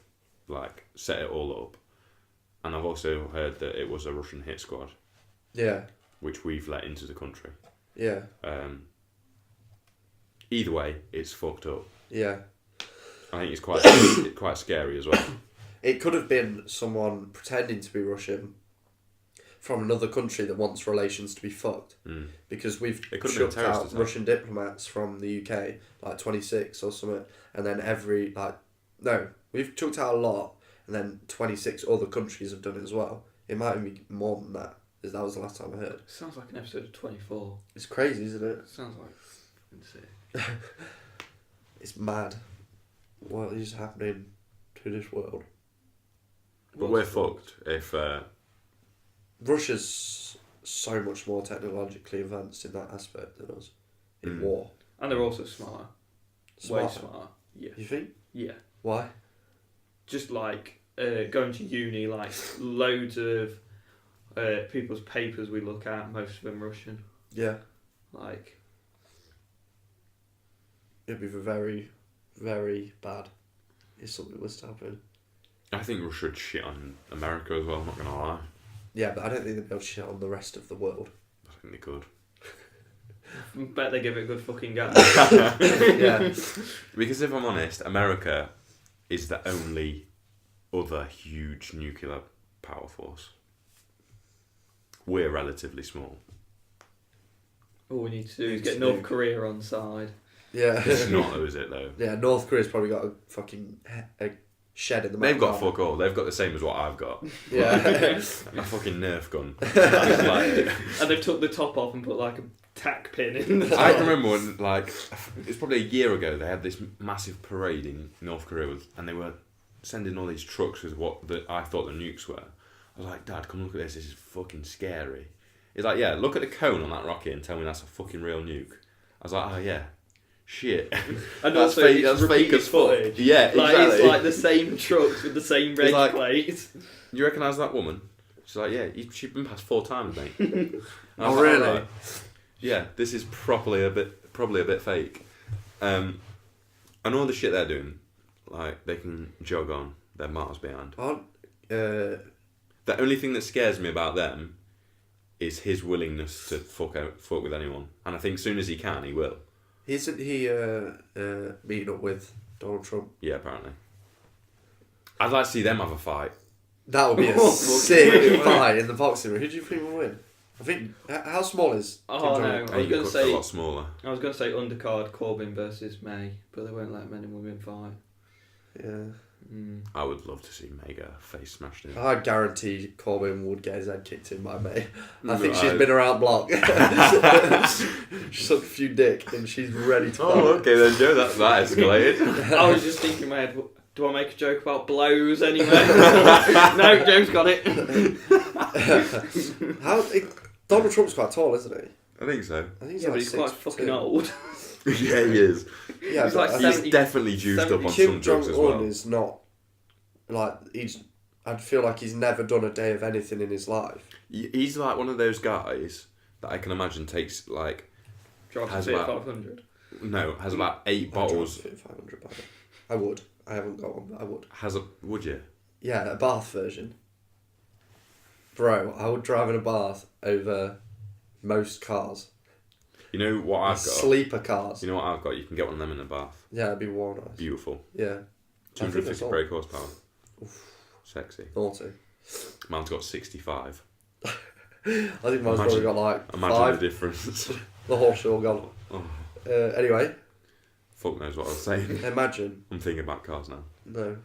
like set it all up, and I've also heard that it was a Russian hit squad, yeah, which we've let into the country. yeah, Either way, it's fucked up. yeah. I think it's quite scary as well. It could have been someone pretending to be Russian from another country that wants relations to be fucked. Because we've It could have been a chucked terrorist out attack. Russian diplomats from the UK, like 26 or something, and then we've chucked out a lot, and then 26 other countries have done it as well. It might even be more than that, because that was the last time I heard. Sounds like an episode of 24. It's crazy, isn't it? Sounds like insane. It's mad. What is happening to this world? But we're fucked if. Russia's so much more technologically advanced in that aspect than us in war. And they're also smarter. Way Smarter. smarter. Yeah. You think? Yeah. Why? Just like going to uni, like loads of people's papers we look at, most of them Russian. Yeah. Like, It'd be very, very bad if something was to happen. I think Russia would shit on America as well. I'm not gonna lie. Yeah, but I don't think they'd be able to shit on the rest of the world. I think they could. Bet they give it a good fucking go. Yeah. Because if I'm honest, America is the only other huge nuclear power force. We're relatively small. All we need to do is get North Korea on side. Yeah. It's not, though, is it, though? Yeah, North Korea's probably got a fucking shed in the They've got backyard. fuck all. They've got the same as what I've got. Yeah. A fucking Nerf gun. Like, And they've took the top off and put like a tack pin in the top. I remember when, like, it was probably a year ago, they had this massive parade in North Korea, and they were sending all these trucks with what I thought the nukes were. I was like, Dad, come look at this is fucking scary. He's like, yeah, look at the cone on that rocket and tell me that's a fucking real nuke. I was like, oh yeah, shit. And That's also fake- it's that's fake repeated as fuck. footage. Yeah, Like exactly. it's like the same trucks with the same red like- plates. You recognise that woman? She's like, yeah, she's been past 4 times, mate. And I was Oh, like, really? "Alright." Yeah, this is probably a bit fake. And all the shit they're doing, like, they can jog on, they're miles behind. The only thing that scares me about them is his willingness to fuck with anyone. And I think as soon as he can, he will. Isn't he meeting up with Donald Trump? Yeah, apparently. I'd like to see them have a fight. That would be a sick fight in the boxing ring. Who do you think will win? I think, how small is Kim Oh Jong-un? no, I was He going to could say a lot smaller. undercard Corbyn versus May, but they won't let men and women fight. Yeah. I would love to see May get her face smashed in. I guarantee Corbyn would get his head kicked in by May. I think Right. she's been around block. She sucked a few dick and she's ready to Oh, fight. okay then, Joe. That escalated. I was just thinking in my head, do I make a joke about blows anyway? No, Joe's got it. Donald Trump's quite tall, isn't he? I think so. I think he's Yeah, like but he's quite 6'2". fucking old. Yeah, he is. Yeah, He's but like I He's think definitely juiced up on Kim some drugs as Jong-un well. is not like I'd feel like he's never done a day of anything in his life. He's like one of those guys that I can imagine takes like Drives Has a Fiat about- 500. has about 8 bottles. I'd drive a 500 by the way. I would. I haven't got one, but I would. Would you? Yeah, a Bath version. Bro, I would drive in a Bath over most cars. You know what I've got? Sleeper cars. You know what I've got? You can get one of them in a bath. Yeah, it'd be war nice. Beautiful. Yeah. I think that's 250 all. brake horsepower. Sexy. Naughty. Mine's got 65. I think mine's probably Imagine- got like Imagine 5. the difference. The horse all gone. Oh, Anyway, fuck knows what I was saying. imagine. I'm thinking about cars now. No.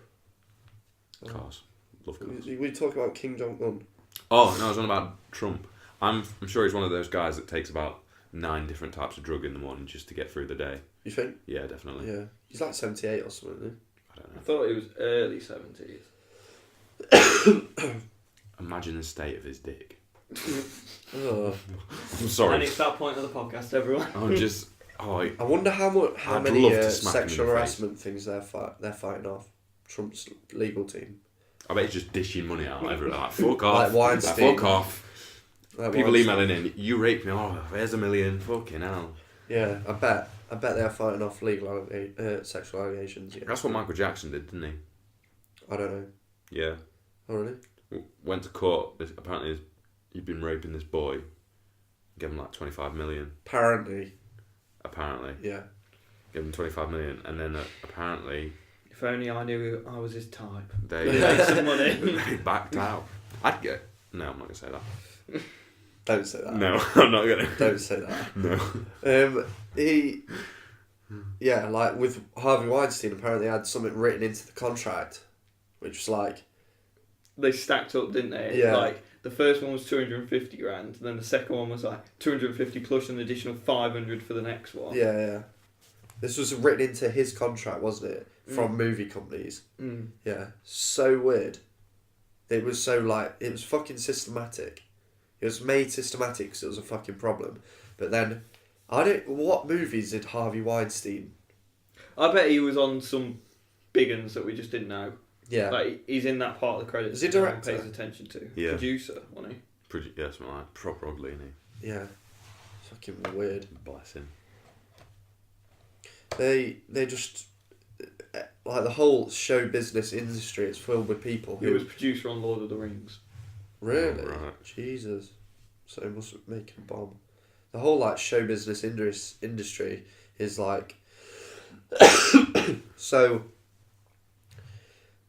Cars. Love cars. We talking about Kim Jong-un. Oh, no, I was on about Trump. I'm sure he's one of those guys that takes about 9 different types of drug in the morning just to get through the day. You think? Yeah, definitely. Yeah. He's like 78 or something, isn't I don't I know. thought it was early 70s. Imagine the state of his dick. he? Oh. I'm sorry. And it's that point of the podcast, everyone. I'm just... Oh, I wonder how I'd many love to smack him in sexual the face. harassment things they're fighting off. Trump's legal team. I bet he's just dishing money out everywhere. Like, fuck off. Like Weinstein. Fuck off. Like People Weinstein. emailing in, you raped me. Oh, there's $1 million. Fucking hell. Yeah, I bet they're fighting off legal sexual allegations. Yeah. That's what Michael Jackson did, didn't he? I don't know. Yeah. Oh really? Went to court. Apparently, he'd been raping this boy. Gave him like 25 million. Apparently. Yeah. Gave him 25 million. And then apparently If only I knew I was his type. they, Make some money. they backed out. I'd get... No, I'm not going to say that. Don't say that. No, I'm not going to. Don't say that. No. Yeah, like with Harvey Weinstein, apparently had something written into the contract, which was like, They stacked up, didn't they? Yeah. Like, the first one was 250 grand, and then the second one was like 250 plus an additional 500 for the next one. yeah. This was written into his contract, wasn't it? From movie companies. Mm. Yeah. So weird. It was so like, it was fucking systematic. It was made systematic because it was a fucking problem. But then, what movies did Harvey Weinstein? I bet he was on some big uns that we just didn't know. Yeah. Like, he's in that part of the credits Is he that no one director? pays attention to. Yeah. Producer, wasn't he? Yeah, something like proper ugly, isn't Yeah. Fucking weird. he? Bless him. They just, like the whole show business industry is filled with people He who... was producer on Lord of the Rings. Really? Right. Jesus. So he must make a bomb. the whole like show business industry is like so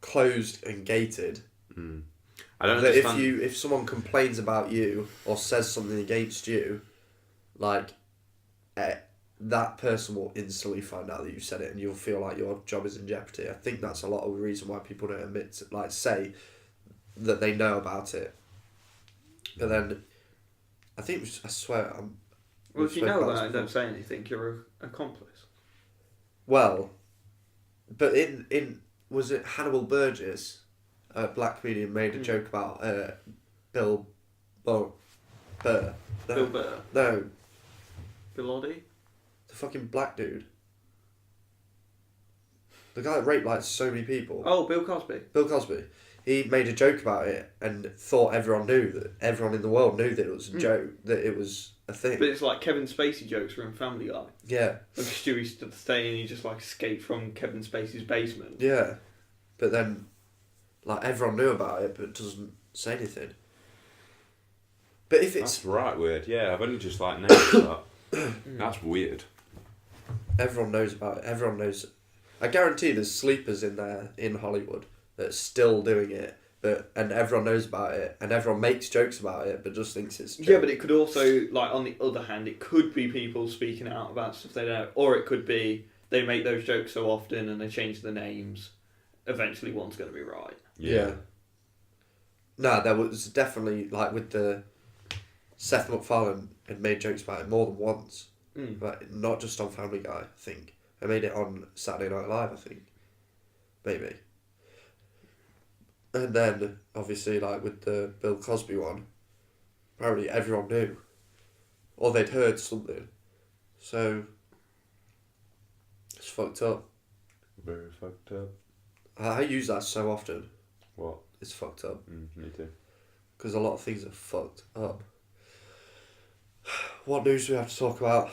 closed and gated. I don't that understand. if someone complains about you or says something against you, like that person will instantly find out that you said it, and you'll feel like your job is in jeopardy. I think that's a lot of the reason why people don't admit to, like, say that they know about it. But then, I swear, Well, if you know about it and don't say anything, you're an accomplice. Well, but in was it Hannibal Burgess, a black comedian, made a joke about Bill Burr. No, Bill Burr? No. Bill Oddie? The fucking black dude. The guy that raped like so many people. Oh, Bill Cosby. Bill Cosby. He made a joke about it and thought everyone in the world knew that it was a joke, that it was a thing. But it's like Kevin Spacey jokes from Family Guy. Yeah. Like Stewie stood staying and he just like escaped from Kevin Spacey's basement. Yeah. But then, like, everyone knew about it but doesn't say anything. But if it's... That's right weird. Yeah, I've only just like noticed that. That's weird. Everyone knows about it. Everyone knows. I guarantee there's sleepers in there in Hollywood that's still doing it, and everyone knows about it, and everyone makes jokes about it, but just thinks it's a joke. Yeah, but it could also, like, on the other hand, it could be people speaking out about stuff they don't, or it could be they make those jokes so often and they change the names. Eventually, one's going to be right. Yeah. No, there was definitely, like, with the Seth MacFarlane had made jokes about it more than once. But not just on Family Guy, I think. I made it on Saturday Night Live, I think. Maybe. And then, obviously, like, with the Bill Cosby one, apparently everyone knew. Or they'd heard something. So, it's fucked up. Very fucked up. I use that so often. What? It's fucked up. Me too. Because a lot of things are fucked up. What news do we have to talk about?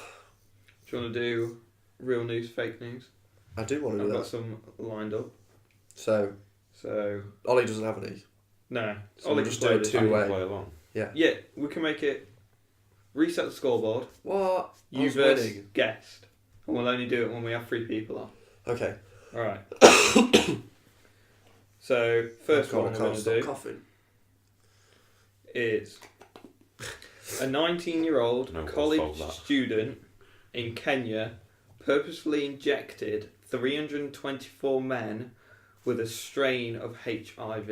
Do you want to do real news, fake news? I do want to do I've that. got some lined up. So, Ollie doesn't have any. No. So Ollie we'll just do it can two-way. Play along. Yeah. Yeah, we can make it. Reset the scoreboard. What? You versus guest. And we'll only do it when we have 3 people on. Okay. Alright. So, first one we're going to do is a 19-year-old college student in Kenya purposefully injected 324 men with a strain of HIV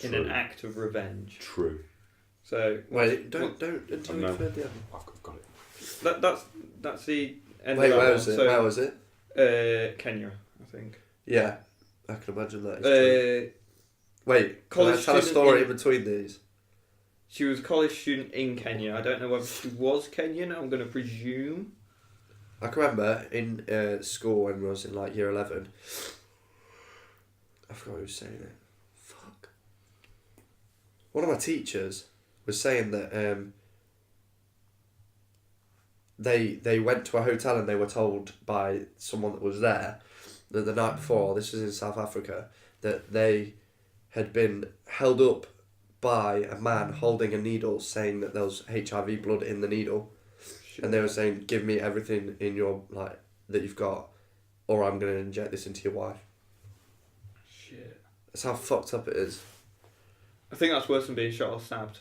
in an act of revenge. True. So wait, don't until you've heard the other. I've got it. That's the end. Wait, of that where one. was it? So, where was it? Kenya, I think. Yeah, I can imagine that. Wait, can I tell a story in between these? She was a college student in Kenya. I don't know whether she was Kenyan. I'm going to presume. I can remember in school when I was in like year 11. I forgot who was saying it. Fuck. One of my teachers was saying that they went to a hotel and they were told by someone that was there that the night before, this was in South Africa, that they had been held up by a man holding a needle saying that there was HIV blood in the needle. Shit. And they were saying, give me everything in your, like, that you've got, or I'm going to inject this into your wife. Shit. That's how fucked up it is. I think that's worse than being shot or stabbed.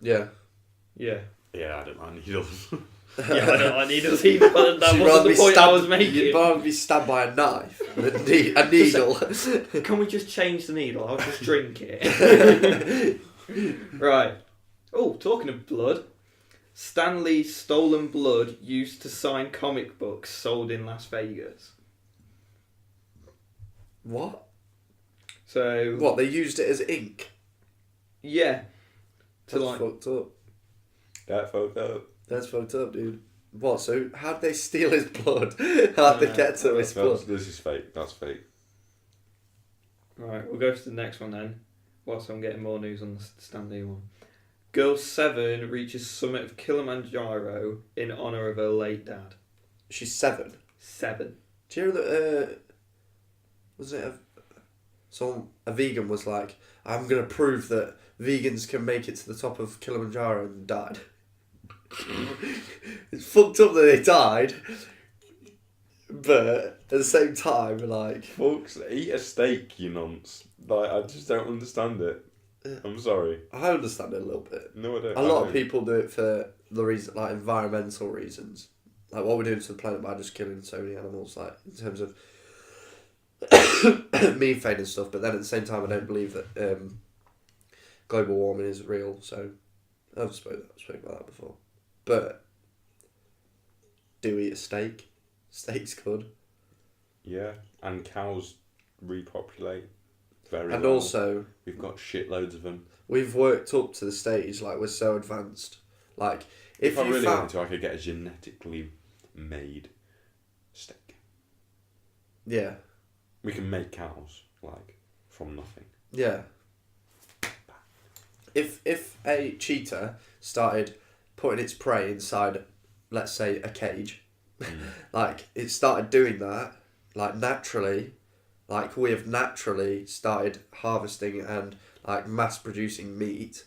Yeah. Yeah. Yeah, I don't mind needles. Yeah, I don't like needles either, but that wasn't the point I was making. You'd rather be stabbed by a knife than a needle. Can we just change the needle? I'll just drink it. Right. Oh, talking of blood. Stan Lee's stolen blood used to sign comic books sold in Las Vegas. What? So... What, they used it as ink? Yeah. That's fucked up. That's fucked up. That's fucked up, dude. What, so how'd they steal his blood? How'd they get to his blood? This is fake. That's fake. Right, we'll go to the next one then, whilst I'm getting more news on the Stan Lee one. Girl 7 reaches summit of Kilimanjaro in honour of her late dad. She's 7? 7. Do you know that, was it a vegan was like, I'm going to prove that vegans can make it to the top of Kilimanjaro and died? It's fucked up that they died, but at the same time, like... Folks, eat a steak, you nonce. Like, I just don't understand it. I'm sorry. I understand it a little bit. No, I don't. A lot of people do it for the reason, like environmental reasons. Like what we're doing to the planet by just killing so many animals, like in terms of methane and stuff. But then at the same time, I don't believe that global warming is real. So I've spoken about that before. But do eat a steak. Steak's good. Yeah, and cows repopulate very And well. also, we've got shitloads of them. we've worked up to the stage, like we're so advanced. Like If I you really found... wanted to, I could get a genetically made steak. Yeah. We can make cows, like, from nothing. Yeah. If a cheetah started putting its prey inside, let's say, a cage, like it started doing that, like naturally, like we have naturally started harvesting and like mass producing meat,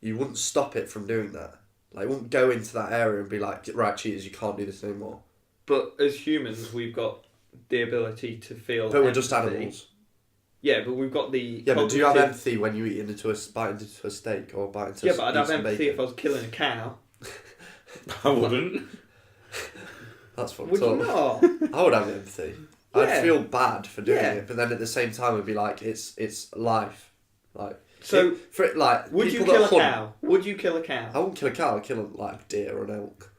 you wouldn't stop it from doing that. Like, it wouldn't go into that area and be like, right, cheaters, you can't do this anymore. But as humans, we've got the ability to feel. But we're empathy. just animals. Yeah, but we've got the. Yeah, but do you have empathy when you eat bite into a steak or bite into? Yeah, but I'd have some empathy bacon? if I was killing a cow. I wouldn't. That's fucked Would up. you not? I would have empathy. Yeah. I'd feel bad for doing Yeah. it, but then at the same time, I'd be like, it's life. Like, So, for it, like, would you people kill a that hunt- cow? Would you kill a cow? I wouldn't kill a cow. I'd kill like a deer or an elk.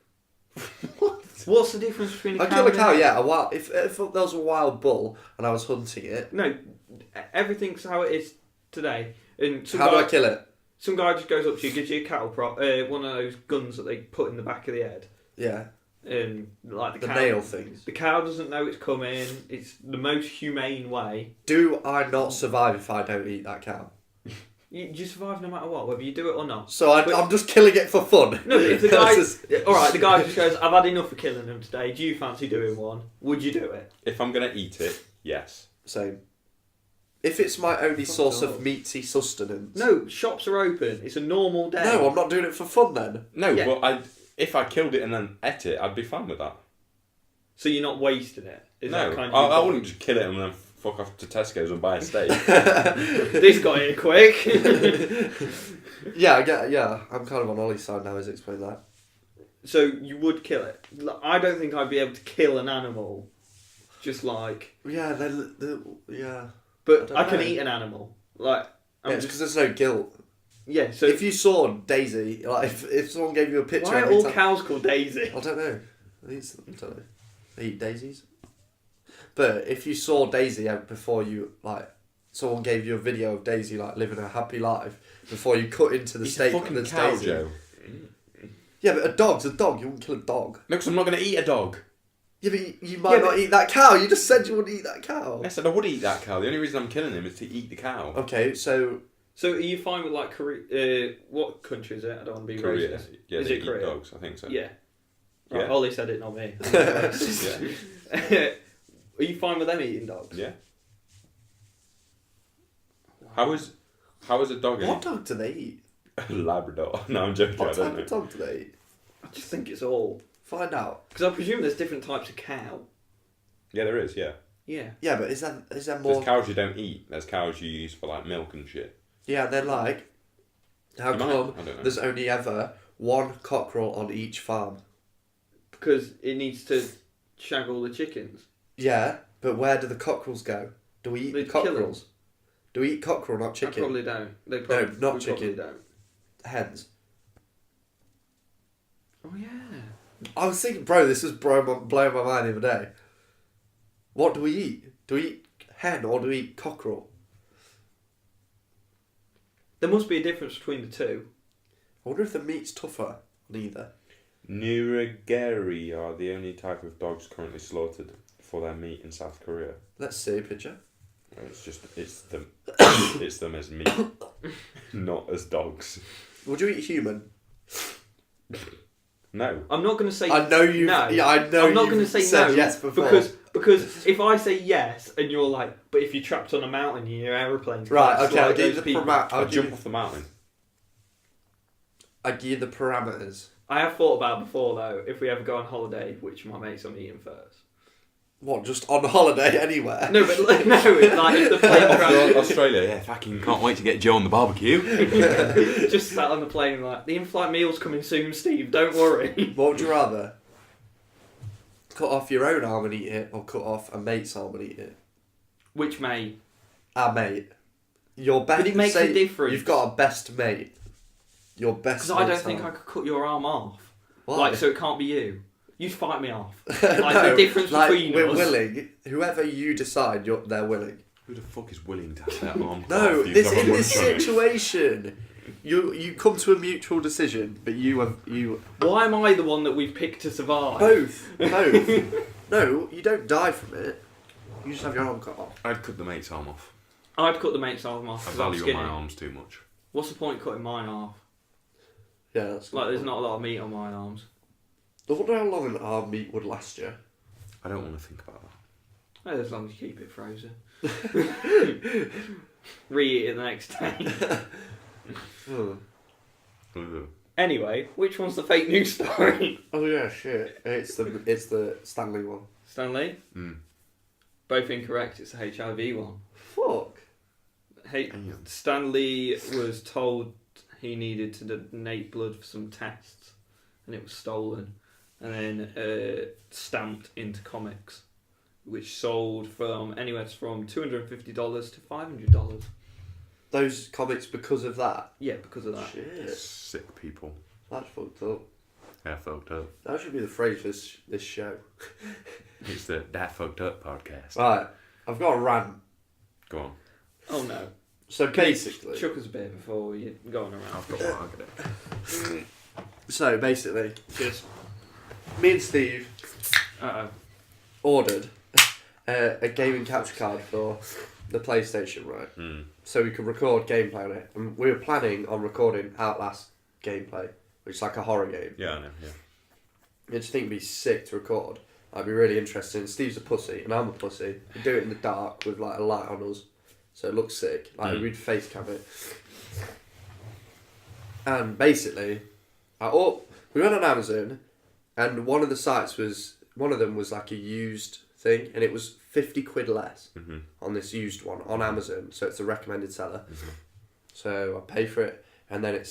What's the difference between a I'd cow kill a and cow. an elk? Yeah, a wild. If there was a wild bull and I was hunting it, No, everything's how it is today. And how do I kill it? Some guy just goes up to you, gives you a cattle prop, one of those guns that they put in the back of the head, Yeah, and like the cow, nail things. The cow doesn't know it's coming. It's the most humane way. Do I not survive if I don't eat that cow? You survive no matter what, whether you do it or not. So I'm just killing it for fun. No, but if the guy, That's just- all right, the guy just goes, "I've had enough of killing them today. Do you fancy doing one? Would you do it?" If I'm going to eat it, yes. Same. If it's my only Fuck source off. of meaty sustenance. No, shops are open. It's a normal day. No, I'm not doing it for fun then. No, Yeah. but if I killed it and then ate it, I'd be fine with that. So you're not wasting it. Is No, that kind I of wouldn't just kill it and then fuck off to Tesco's and buy a steak. This got here quick. Yeah, I get. Yeah, I'm kind of on Ollie's side now as explain that. So you would kill it. I don't think I'd be able to kill an animal. Just like, Yeah, then yeah. but I I, don't can know. eat an animal. Like, Yeah, it's because there's no guilt. yeah. So If you saw Daisy, like if someone gave you a picture, why are every all time- cows called Daisy? I don't know. I don't know. They eat daisies. But if you saw Daisy before you like, someone gave you a video of Daisy like living a happy life before you cut into the It's steak a and fucking there's cow, Daisy. Joe. Yeah, but a dog's a dog. You wouldn't kill a dog. No, because I'm not going to eat a dog. Yeah, but you might not eat that cow. You just said you wouldn't eat that cow. I said I would eat that cow. The only reason I'm killing him is to eat the cow. Okay, so So are you fine with like Korea? What country is it? I don't want to be Korea. racist. Yeah, Is they it eat Korea? dogs, I think so. Yeah. Right, Yeah. Ollie said it, not me. Yeah. Are you fine with them eating dogs? Yeah. How is a dog what dog do they eat? a Labrador? No, I'm joking. I What don't type know. of dog do they eat? I just think it's all. Find out. Because I presume there's different types of cow. Yeah, there is. Yeah. Yeah. Yeah, but is there more? There's cows you don't eat. There's cows you use for like milk and shit. Yeah, they're like. How You might- come I don't know. there's only ever one cockerel on each farm? Because it needs to shag all the chickens. Yeah, but where do the cockerels go? Do we eat They the kill 'em. cockerels? Do we eat cockerel, not I chicken? probably don't. They No, probably, not we probably chicken. don't. Hens. Oh yeah. I was thinking, bro, this was blowing my mind the other day. What do we eat? Do we eat hen or do we eat cockerel? There must be a difference between the two. I wonder if the meat's tougher on either. Nuragiri are the only type of dogs currently slaughtered for their meat in South Korea. Let's see a picture. It's them as meat, not as dogs. Would you eat human? No. I'm not going to say. I know you. No. Yeah, I know. I'm not you've going to say said no yes before. because if I say yes and you're like, but if you're trapped on a mountain, your aeroplane's Right. can't Okay. I'll fly give you those the people. I'll I'll give jump you, off the mountain. I give you the parameters. I have thought about before though, if we ever go on holiday, which my mates I'm eating first. What, just on holiday anywhere? No, but no, it's like if the plane crashes. Australia, yeah, fucking can't wait to get Joe on the barbecue. Just sat on the plane like, the in-flight meal's coming soon, Steve, don't worry. What would you rather? Cut off your own arm and eat it, or cut off a mate's arm and eat it? Which mate? Our mate. Your best. But it makes a difference. You've got a best mate. Your best. Because I don't think I could cut your arm off. Why? Like, so it can't be you. You'd fight me off. Like, No, the difference between we're us. willing. Whoever you decide, they're willing. Who the fuck is willing to have that arm? No, off? in You've got this a lunch on it. situation, you come to a mutual decision, but you Why am I the one that we've picked to survive? both. No, you don't die from it. You just have your arm cut off. I'd cut the mate's arm off. I'd cut the mate's arm off I because I'm value skinny. my arms too much. What's the point of cutting mine off? Yeah, that's Like, there's good. not a lot of meat on my arms. I wonder how long an arm meat would last you. I don't want to think about that. As long as you keep it frozen. Re-eat it the next day. Ugh. Anyway, which one's the fake news story? Oh yeah, shit. It's the Stanley one. Stanley? Mm. Both incorrect. It's the HIV one. Fuck. Stanley was told he needed to donate blood for some tests, and it was stolen, and then stamped into comics, which sold from anywhere from $250 to $500. Those comics because of that. Yeah, because of that. Shit. Sick people. That's fucked up. Yeah, fucked up. That should be the phrase for this show. It's the That Fucked Up podcast. Right, I've got a rant. Go on. Oh no. So basically, Chuck us a beer before you go on around. I've got one. I'll get it. so basically, Cheers. me and Steve Uh-oh. ordered a gaming capture card for the PlayStation, right? Mm. So we could record gameplay on it. And we were planning on recording Outlast gameplay, which is like a horror game. Yeah, I know. Yeah. I just think it'd be sick to record. I'd be really interested. And Steve's a pussy, and I'm a pussy. We'd do it in the dark with like a light on us, so it looks sick. Like we'd face cam it. And basically, we went on Amazon, and one of them was like a used thing, and it was 50 quid less on this used one on Amazon. So it's a recommended seller. So I pay for it, and then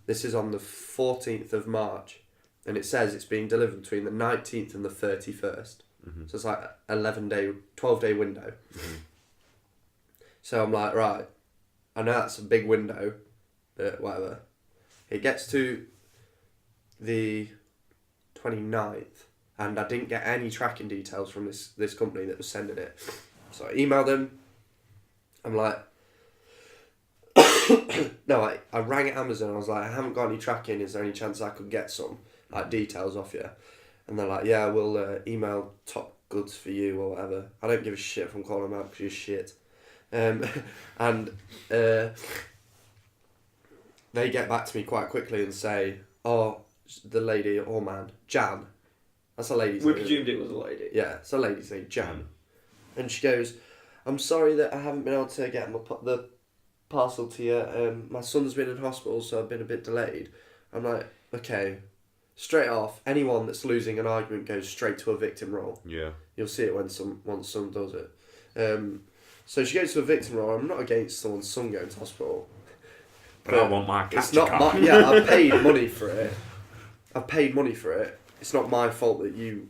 this is on the 14th of March. And it says it's being delivered between the 19th and the 31st. So it's like 12-day window. So I'm like, right, I know that's a big window, but whatever. It gets to the 29th, and I didn't get any tracking details from this company that was sending it. So I emailed them. I'm like, no, I rang Amazon. I was like, I haven't got any tracking. Is there any chance I could get some like details off you? And they're like, yeah, we'll email Top Goods for you or whatever. I don't give a shit if I'm calling them out because you're shit. And they get back to me quite quickly and say, oh, the lady or man, Jan. That's a lady's We name. presumed it was a lady. Yeah, it's a lady's name, Jan. And she goes, I'm sorry that I haven't been able to get the parcel to you. My son's been in hospital, so I've been a bit delayed. I'm like, okay. Straight off, anyone that's losing an argument goes straight to a victim role. Yeah. You'll see it when someone does it. So she goes to a victim role. I'm not against someone's son going to hospital. But I want my It's capture not card. yeah, I've paid money for it. It's not my fault that you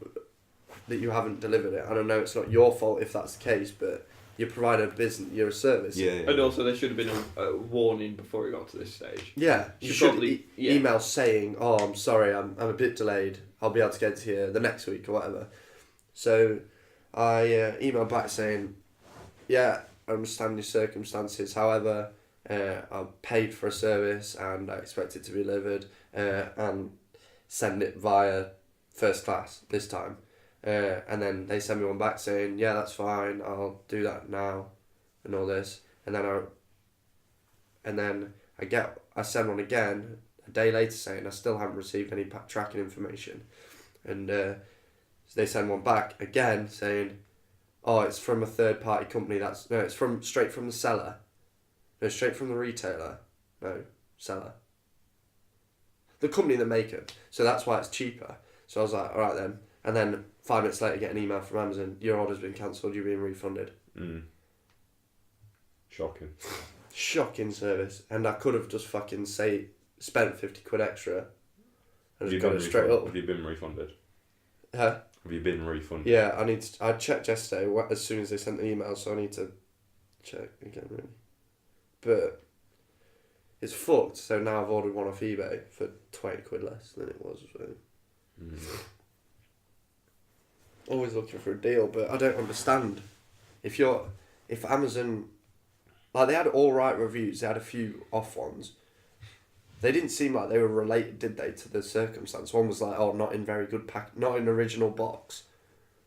haven't delivered it. And I know it's not your fault if that's the case, but you provide a business, you're a service. Yeah. And also, there should have been a warning before it got to this stage. Yeah, you You should probably- email saying, "Oh, I'm sorry, I'm a bit delayed. I'll be able to get to you the next week or whatever." So, I emailed back saying, "Yeah, I understand your circumstances. However, I paid for a service and I expect it to be delivered, and send it via first class this time." And then they send me one back saying, "Yeah, that's fine. I'll do that now," and all this. And then I send one again a day later saying I still haven't received any tracking information, and so they send one back again saying, "Oh, it's from a third party company. It's straight from the seller. No, straight from the retailer. No, seller. The company that make it. So that's why it's cheaper. So I was like, all right then. And then 5 minutes later, get an email from Amazon, your order's been cancelled, you're being refunded. Shocking. Shocking service. And I could have just fucking spent 50 quid extra and just got it straight up. Have you been refunded? Huh? Have you been refunded? Yeah, I checked yesterday as soon as they sent the email, so I need to check again, really. But it's fucked, so now I've ordered one off eBay for 20 quid less than it was. So. Always looking for a deal, but I don't understand. If Amazon, like, they had all right reviews, they had a few off ones. They didn't seem like they were related, did they, to the circumstance? One was like, oh, not in very good not in original box.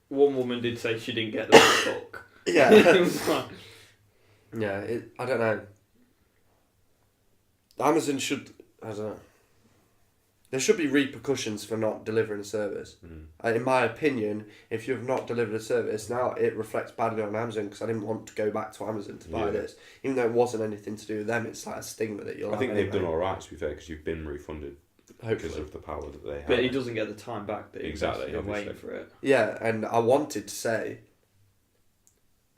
One woman did say she didn't get the book. Yeah. Yeah, I don't know. Amazon should, I don't know. There should be repercussions for not delivering a service. In my opinion, if you've not delivered a service, now it reflects badly on Amazon, because I didn't want to go back to Amazon to buy this. Even though it wasn't anything to do with them, it's like a stigma that you'll I think they've done alright, to be fair, because you've been refunded. Hopefully. Because of the power that they have. But he doesn't get the time back that he's Exactly, waiting for it. Yeah, and I wanted to say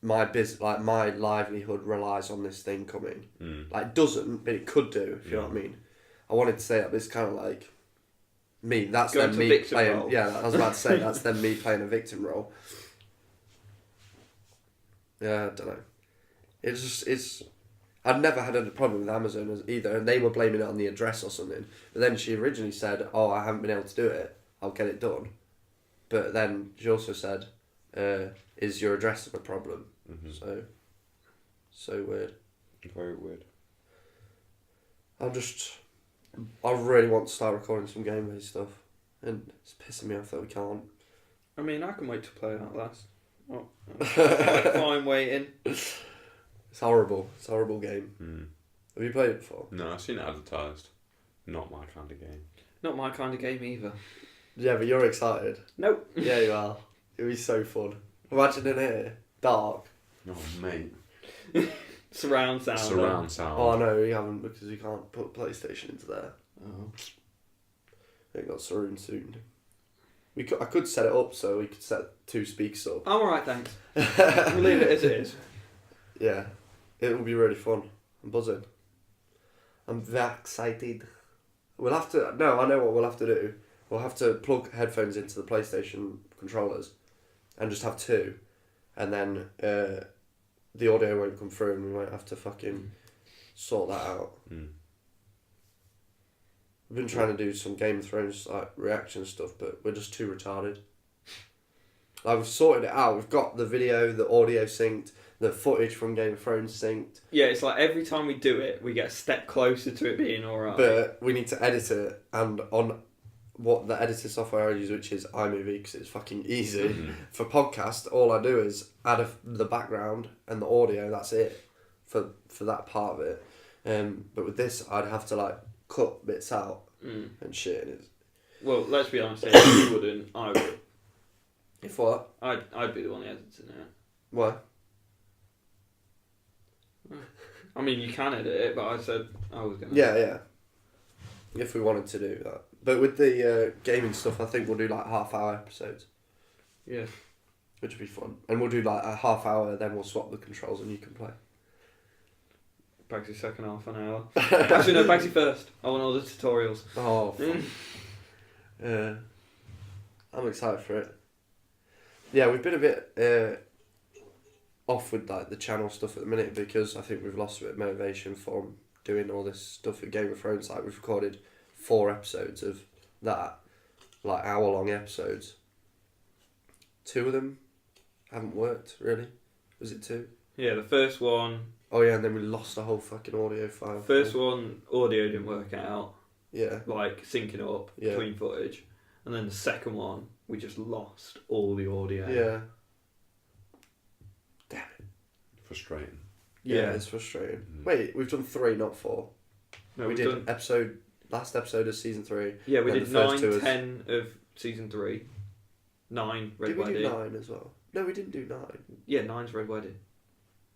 my my livelihood relies on this thing coming. Like, it doesn't, but it could do, if you know what I mean. I wanted to say that, but it's kind of like me. That's then me playing. Role. Yeah, I was about to say that's then me playing a victim role. Yeah, I don't know. It's. I'd never had a problem with Amazon either, and they were blaming it on the address or something. But then she originally said, "Oh, I haven't been able to do it. I'll get it done." But then she also said, "Is your address a problem?" So weird. Very weird. I really want to start recording some game-based stuff, and it's pissing me off that we can't. I mean, I can wait to play Outlast. Oh, fine waiting. It's horrible. It's a horrible game. Have you played it before? No, I've seen it advertised. Not my kind of game. Not my kind of game either. Yeah, but you're excited. Nope. Yeah, you are. It'll be so fun. Imagine in here, dark. Oh, mate. Surround sound. Surround sound. Oh, no, we haven't, because we can't put PlayStation into there. Oh. It got soon. I could set it up so we could set 2 speakers up. I'm alright, thanks. We'll leave it as it is. Yeah, it will be really fun. I'm buzzing. I'm very excited. We'll have to... No, I know what we'll have to do. We'll have to plug headphones into the PlayStation controllers and just have 2. And then the audio won't come through and we won't have to fucking sort that out. We've been trying to do some Game of Thrones like reaction stuff, but we're just too retarded. Like, we've sorted it out. We've got the video, the audio synced, the footage from Game of Thrones synced. Yeah, it's like every time we do it, we get a step closer to it being alright. But we need to edit it, and on what the editing software I use, which is iMovie, because it's fucking easy. For podcast, all I do is add the background and the audio, that's it, for that part of it. But with this, I'd have to like cut bits out and shit. And well, let's be honest, if you wouldn't, I would. If what? I'd be the one editing it. Why? I mean, you can edit it, but I said I was going to. Yeah. If we wanted to do that. But with the gaming stuff, I think we'll do like half-hour episodes. Yeah. Which would be fun. And we'll do like a half hour, then we'll swap the controls and you can play. Back to second half an hour. Actually, no, back to first. I want all the tutorials. Oh, I'm excited for it. Yeah, we've been a bit off with like the channel stuff at the minute because I think we've lost a bit of motivation from doing all this stuff with Game of Thrones. Like, we've recorded 4 episodes of that, like hour-long episodes. 2 of them haven't worked, really. Was it 2? Yeah, the first one... Oh yeah, and then we lost the whole fucking audio file. First one, audio didn't work out. Yeah. Like, syncing up between footage. And then the second one, we just lost all the audio. Yeah. Damn it. Frustrating. Yeah, it's frustrating. Wait, we've done 3, not 4. No, we did last episode of season 3. Yeah, we did 9, 2 10 of season 3. 9, Red Wedding. Did we do 9 as well? No, we didn't do 9. Yeah, 9's Red Wedding.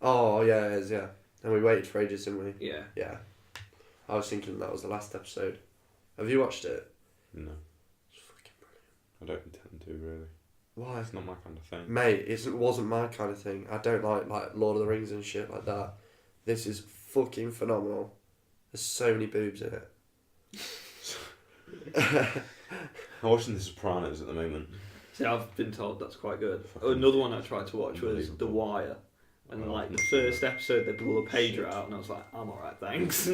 Oh, yeah, it is, yeah. And we waited for ages, didn't we? Yeah. Yeah. I was thinking that was the last episode. Have you watched it? No. I don't intend to really. Why? It's not my kind of thing. Mate, it wasn't my kind of thing. I don't like Lord of the Rings and shit like that. This is fucking phenomenal. There's so many boobs in it. I'm watching The Sopranos at the moment. See, I've been told that's quite good. Another one I tried to watch was The Wire. And like the first episode, they pull a pager out, and I was like, I'm alright, thanks.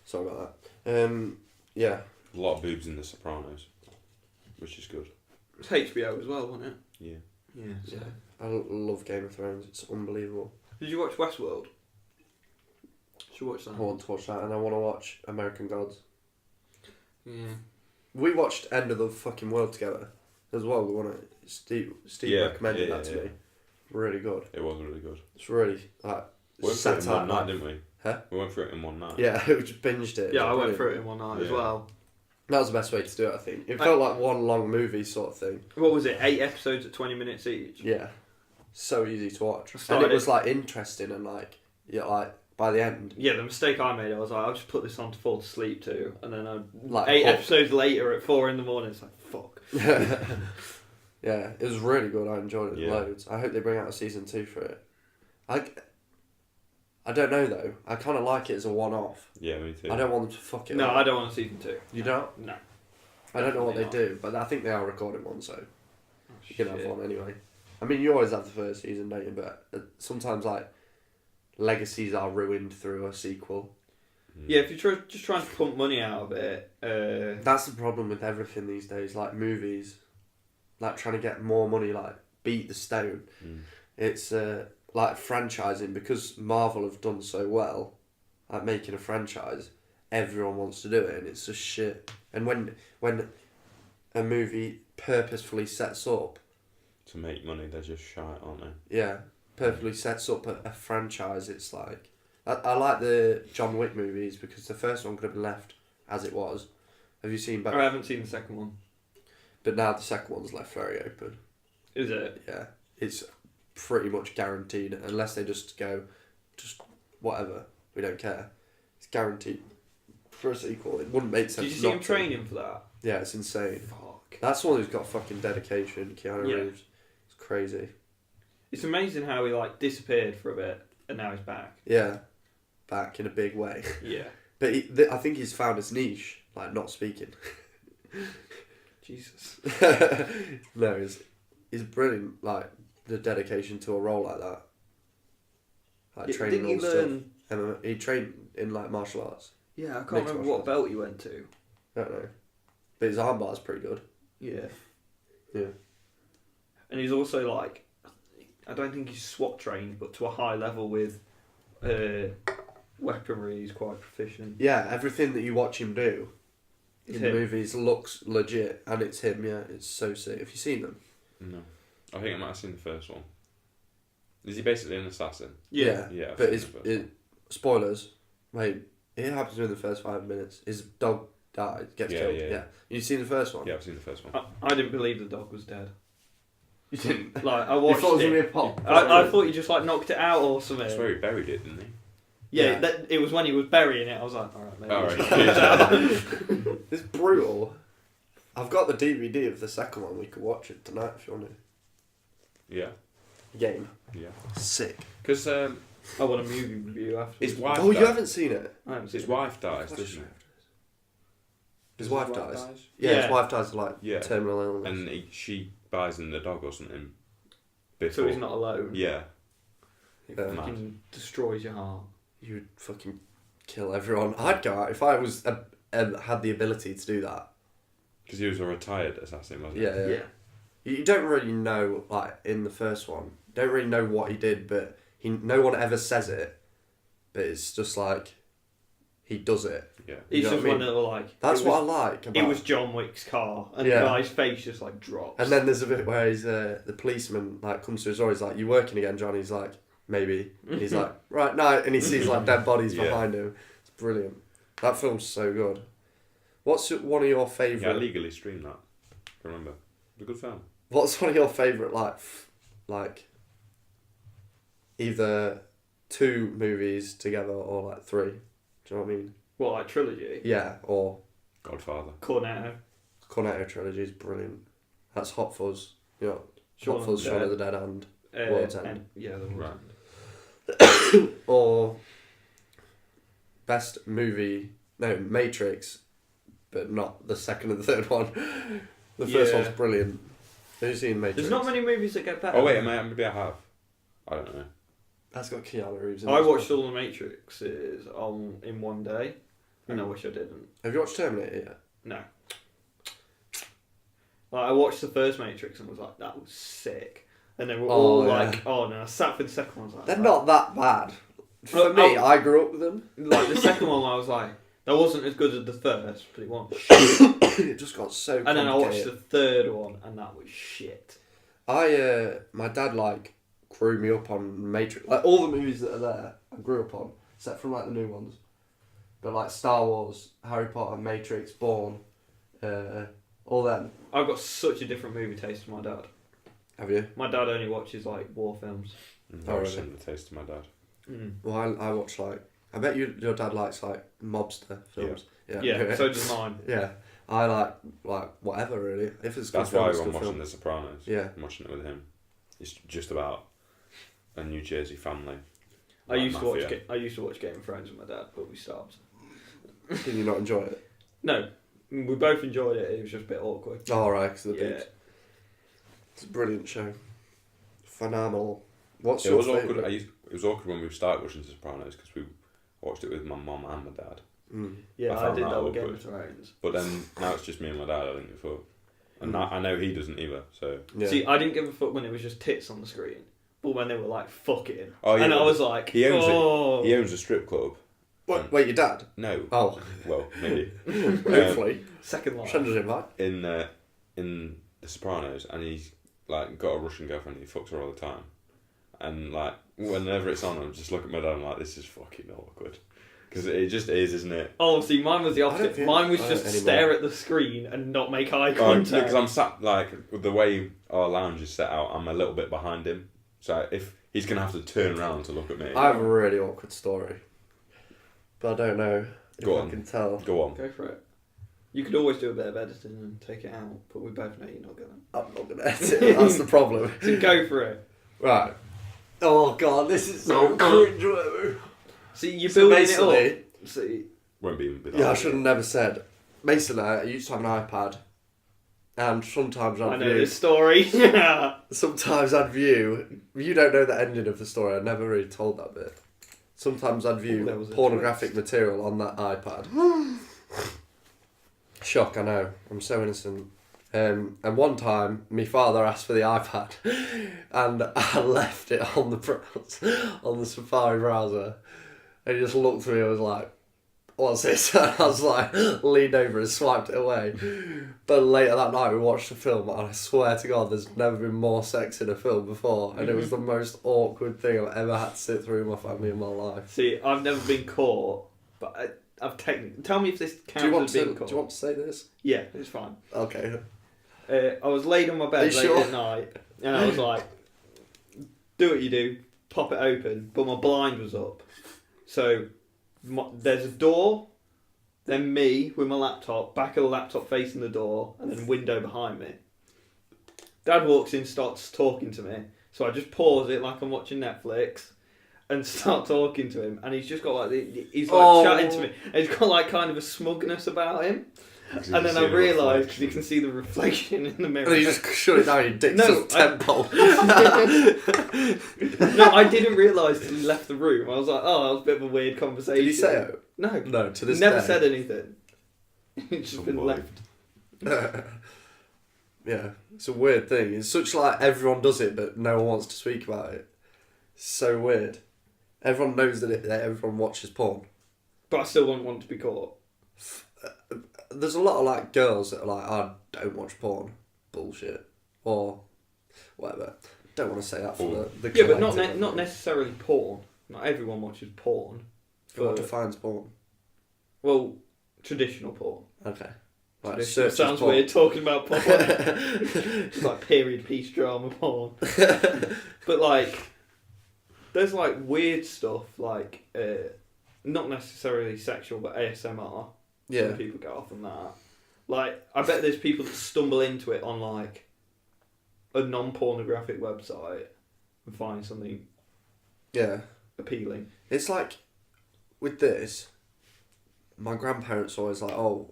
Sorry about that. Yeah. A lot of boobs in The Sopranos, which is good. It's HBO as well, wasn't it? Yeah. Yeah. So. I love Game of Thrones. It's unbelievable. Did you watch Westworld? Should you watch that? I want to watch that, and I want to watch American Gods. Yeah. We watched End of the Fucking World together as well. We want to. Steve recommended that to me. Really good. It was really good. It's really like. We went through it in one night, didn't we? Huh? We went through it in one night. Yeah, we just binged it. Yeah, I went through it in one night as well. That was the best way to do it, I think. It felt like one long movie sort of thing. What was it? 8 episodes at 20 minutes each? Yeah. So easy to watch. And it was like interesting and like, yeah, like by the end. Yeah, the mistake I made, I was like, I'll just put this on to fall asleep to. And then like 8 episodes later at 4 in the morning, it's like, fuck. Yeah, it was really good. I enjoyed it Yeah. loads. I hope they bring out a season 2 for it. I don't know though. I kind of like it as a one-off. Yeah, me too. I don't want them to fuck it No, up. I don't want a season 2. You don't? No. I don't know what they Definitely do, but I think they are recording one, so Oh, you can have one anyway. I mean, you always have the first season, don't you? But sometimes like legacies are ruined through a sequel. Yeah, if you're just trying to pump money out of it, That's the problem with everything these days. Like movies, like trying to get more money, like beat the stone. It's like franchising, because Marvel have done so well at making a franchise. Everyone wants to do it, and it's just shit. And when a movie purposefully sets up to make money, they're just shite, aren't they? Yeah, purposefully sets up a franchise. It's like I like the John Wick movies because the first one could have been left as it was. Have you seen? I haven't seen the second one. But now the second one's left very open. Is it? Yeah, it's pretty much guaranteed unless they just go, just whatever. We don't care. It's guaranteed for a sequel. It wouldn't make sense. Did you see him training for that? Yeah, it's insane. Fuck. That's the one who's got fucking dedication. Keanu Reeves. It's crazy. It's amazing how he like disappeared for a bit and now he's back. Yeah, back in a big way. Yeah. But I think he's found his niche, like not speaking. Jesus. No, he's brilliant. Like the dedication to a role like that. Like training Didn't he all learn? stuff. And he trained in like martial arts. Yeah, I can't Mixed remember martial what belt he went to. I don't know, but his armbar's pretty good. Yeah. Yeah. And he's also like, I don't think he's SWAT trained, but to a high level with weaponry, he's quite proficient. Yeah, everything that you watch him do It's in him. the movies looks legit, and it's him. Yeah, it's so sick. Have you seen them? No. I think I might have seen the first one. Is he basically an assassin? Yeah. Yeah. I've But seen it's the first one. spoilers. Wait, it happens within the first 5 minutes. His dog dies, gets killed. Yeah. You seen the first one? Yeah, I've seen the first one. I didn't believe the dog was dead. You didn't. Like I You watched thought it was gonna it. be a pop. I thought he just like knocked it out or something. I swear he buried it, didn't he? Yeah, Yeah. it was when he was burying it. I was like, all right, maybe. Alright. It's brutal. I've got the DVD of the second one. We could watch it tonight if you want to. Yeah. Game. Yeah. Sick. Because I want a movie review after. his wife. Oh, you died. haven't seen it? I haven't seen His it. wife dies, doesn't he? His wife dies. Yeah, Yeah. his wife dies of like Yeah. terminal illness. And she buys him the dog or something. Before. So he's not alone. Yeah. It Yeah. fucking destroys your heart. You would fucking kill everyone. I'd go out if I was had the ability to do that. Because he was a retired assassin, wasn't he? Yeah. You don't really know, like in the first one, don't really know what he did, but no one ever says it. But it's just like he does it. Yeah. He's You know just what I one mean? little like. That's it what was, I like. About It was John Wick's car, and Yeah. the guy's face just like drops. And then there's a bit where he's the policeman like comes to his door. He's like, "You working again, John?" He's like, "Maybe." And he's like, "Right, no," and he sees like dead bodies Yeah. behind him. It's brilliant. That film's so good. What's one of your Yeah, I favourite? legally streamed that. Remember. It was a good film. What's one of your favourite like either 2 movies together or like 3? Do you know what I mean? What, like trilogy? Yeah, or Godfather. Cornetto. Cornetto trilogy is brilliant. That's Hot Fuzz. You know, Shaun Hot Fuzz, of the Shaun Dead. of the Dead, and World's End. Yeah, the World's Right. End. Or best movie, no, Matrix, but not the second and the third one. The first Yeah. one's brilliant. Have you seen Matrix? There's not many movies that get better. Oh wait, maybe I have. I don't know. That's got Keanu Reeves in I it. watched all the Matrixes in one day, and I wish I didn't. Have you watched Terminator yet? No. Like, I watched the first Matrix and was like, that was sick. And they were all like, oh no, I sat for the second one. I was like, They're not that bad. For me, I grew up with them. Like, the second one, I was like, that wasn't as good as the first, but it wasn't shit. It just got so And then I watched complicated. the third one, and that was shit. My dad, like, grew me up on Matrix. Like, all the movies that are there, I grew up on, except from, like, the new ones. But, like, Star Wars, Harry Potter, Matrix, Bourne, all them. I've got such a different movie taste to my dad. Have you? My dad only watches, like, war films. Very really? similar taste to my dad. Well, I watch, like... I bet your dad likes, like, mobster films. Yeah, so does mine. Yeah. I like whatever, really. If it's good That's film, why it's I'm good watching film. The Sopranos. Yeah. I'm watching it with him. It's just about a New Jersey family. I used to mafia. watch Game of Thrones with my dad, but we stopped. Did you not enjoy it? No, we both enjoyed it. It was just a bit awkward. Oh, right, because of the Yeah. boobs. It's a brilliant show. Phenomenal. What's It your was awkward. favourite? It was awkward when we started watching The Sopranos because we watched it with my mum and my dad. Yeah, I I found did that that with Game awkward. of Thrones. But then now it's just me and my dad. I didn't give a fuck, and I know he doesn't either. So Yeah. See, I didn't give a fuck when it was just tits on the screen, but when they were like fucking, Oh, yeah, and I but was like, he owns oh. he owns a strip club. Wait, your dad? No. Oh, Well, maybe hopefully. Second life. Send us invite. in The Sopranos, and he's like got a Russian girlfriend. And he fucks her all the time, and like whenever it's on, I'm just looking at my dad. I'm like, this is fucking awkward, because it just is, isn't it? Oh, see, mine was the I don't opposite. think- Mine was I just don't stare anymore. at the screen and not make eye Oh, contact. because I'm sat like with the way our lounge is set out, I'm a little bit behind him. So if he's gonna have to turn around to look at me, I have a really awkward story. But I don't know if Go I on. can tell. go on. Go for it. You could always do a bit of editing and take it out, but we both know you're not gonna. I'm not going to edit it. That's the problem. So go for it. Right. Oh, God, this is so cringe. See, you're So building it basically, up. See, Won't be that yeah, I bad. should have never said. Basically, I used to have an iPad. And sometimes I I'd know view... this story. Sometimes I'd view... You don't know the ending of the story. I never really told that bit. Sometimes I'd There view was a pornographic material on that iPad. Shock, I know. I'm so innocent. And one time, my father asked for the iPad, and I left it on the Safari browser. And he just looked at me and was like, "What's this?" And I was like, leaned over and swiped it away. But later that night, we watched the film, and I swear to God, there's never been more sex in a film before. And it was the most awkward thing I've ever had to sit through in my family in my life. See, I've never been caught, but I've taken. Tell me if this counts as being caught. Do you want to say this? Yeah, it's fine. Okay. I was laid on my Are bed you late sure? at night, and I was like, "Do what you do, pop it open." But my blind was up, so there's a door, then me with my laptop, back of the laptop facing the door, and then a window behind me. Dad walks in, starts talking to me, so I just pause it like I'm watching Netflix, and start talking to him, and he's just got like he's like chatting to me, and he's got like kind of a smugness about him. Because you And can then I see the realised reflection. you can see the reflection in the mirror. And you just shut it down, your dick's No, just temple. No, I didn't realise till he left the room. I was like, oh, that was a bit of a weird conversation. Did he say it? No. No, to this Never day. said anything. It's just been Somebody. left. Yeah, it's a weird thing. It's such like everyone does it, but no one wants to speak about it. It's so weird. Everyone knows that everyone watches porn. But I still wouldn't want to be caught. There's a lot of like girls that are like, I don't watch porn. Bullshit. Or whatever. Don't want to say that for the Yeah, but not collective. not necessarily porn. Not everyone watches porn. What defines porn? Well, traditional porn. Okay. Like, Traditional searches sounds porn. weird talking about porn. It's like period piece drama porn. But like, there's like weird stuff like not necessarily sexual, but ASMR. Yeah. Some people go off on that. Like, I bet there's people that stumble into it on like a non-pornographic website and find something appealing. It's like with this, my grandparents always like, or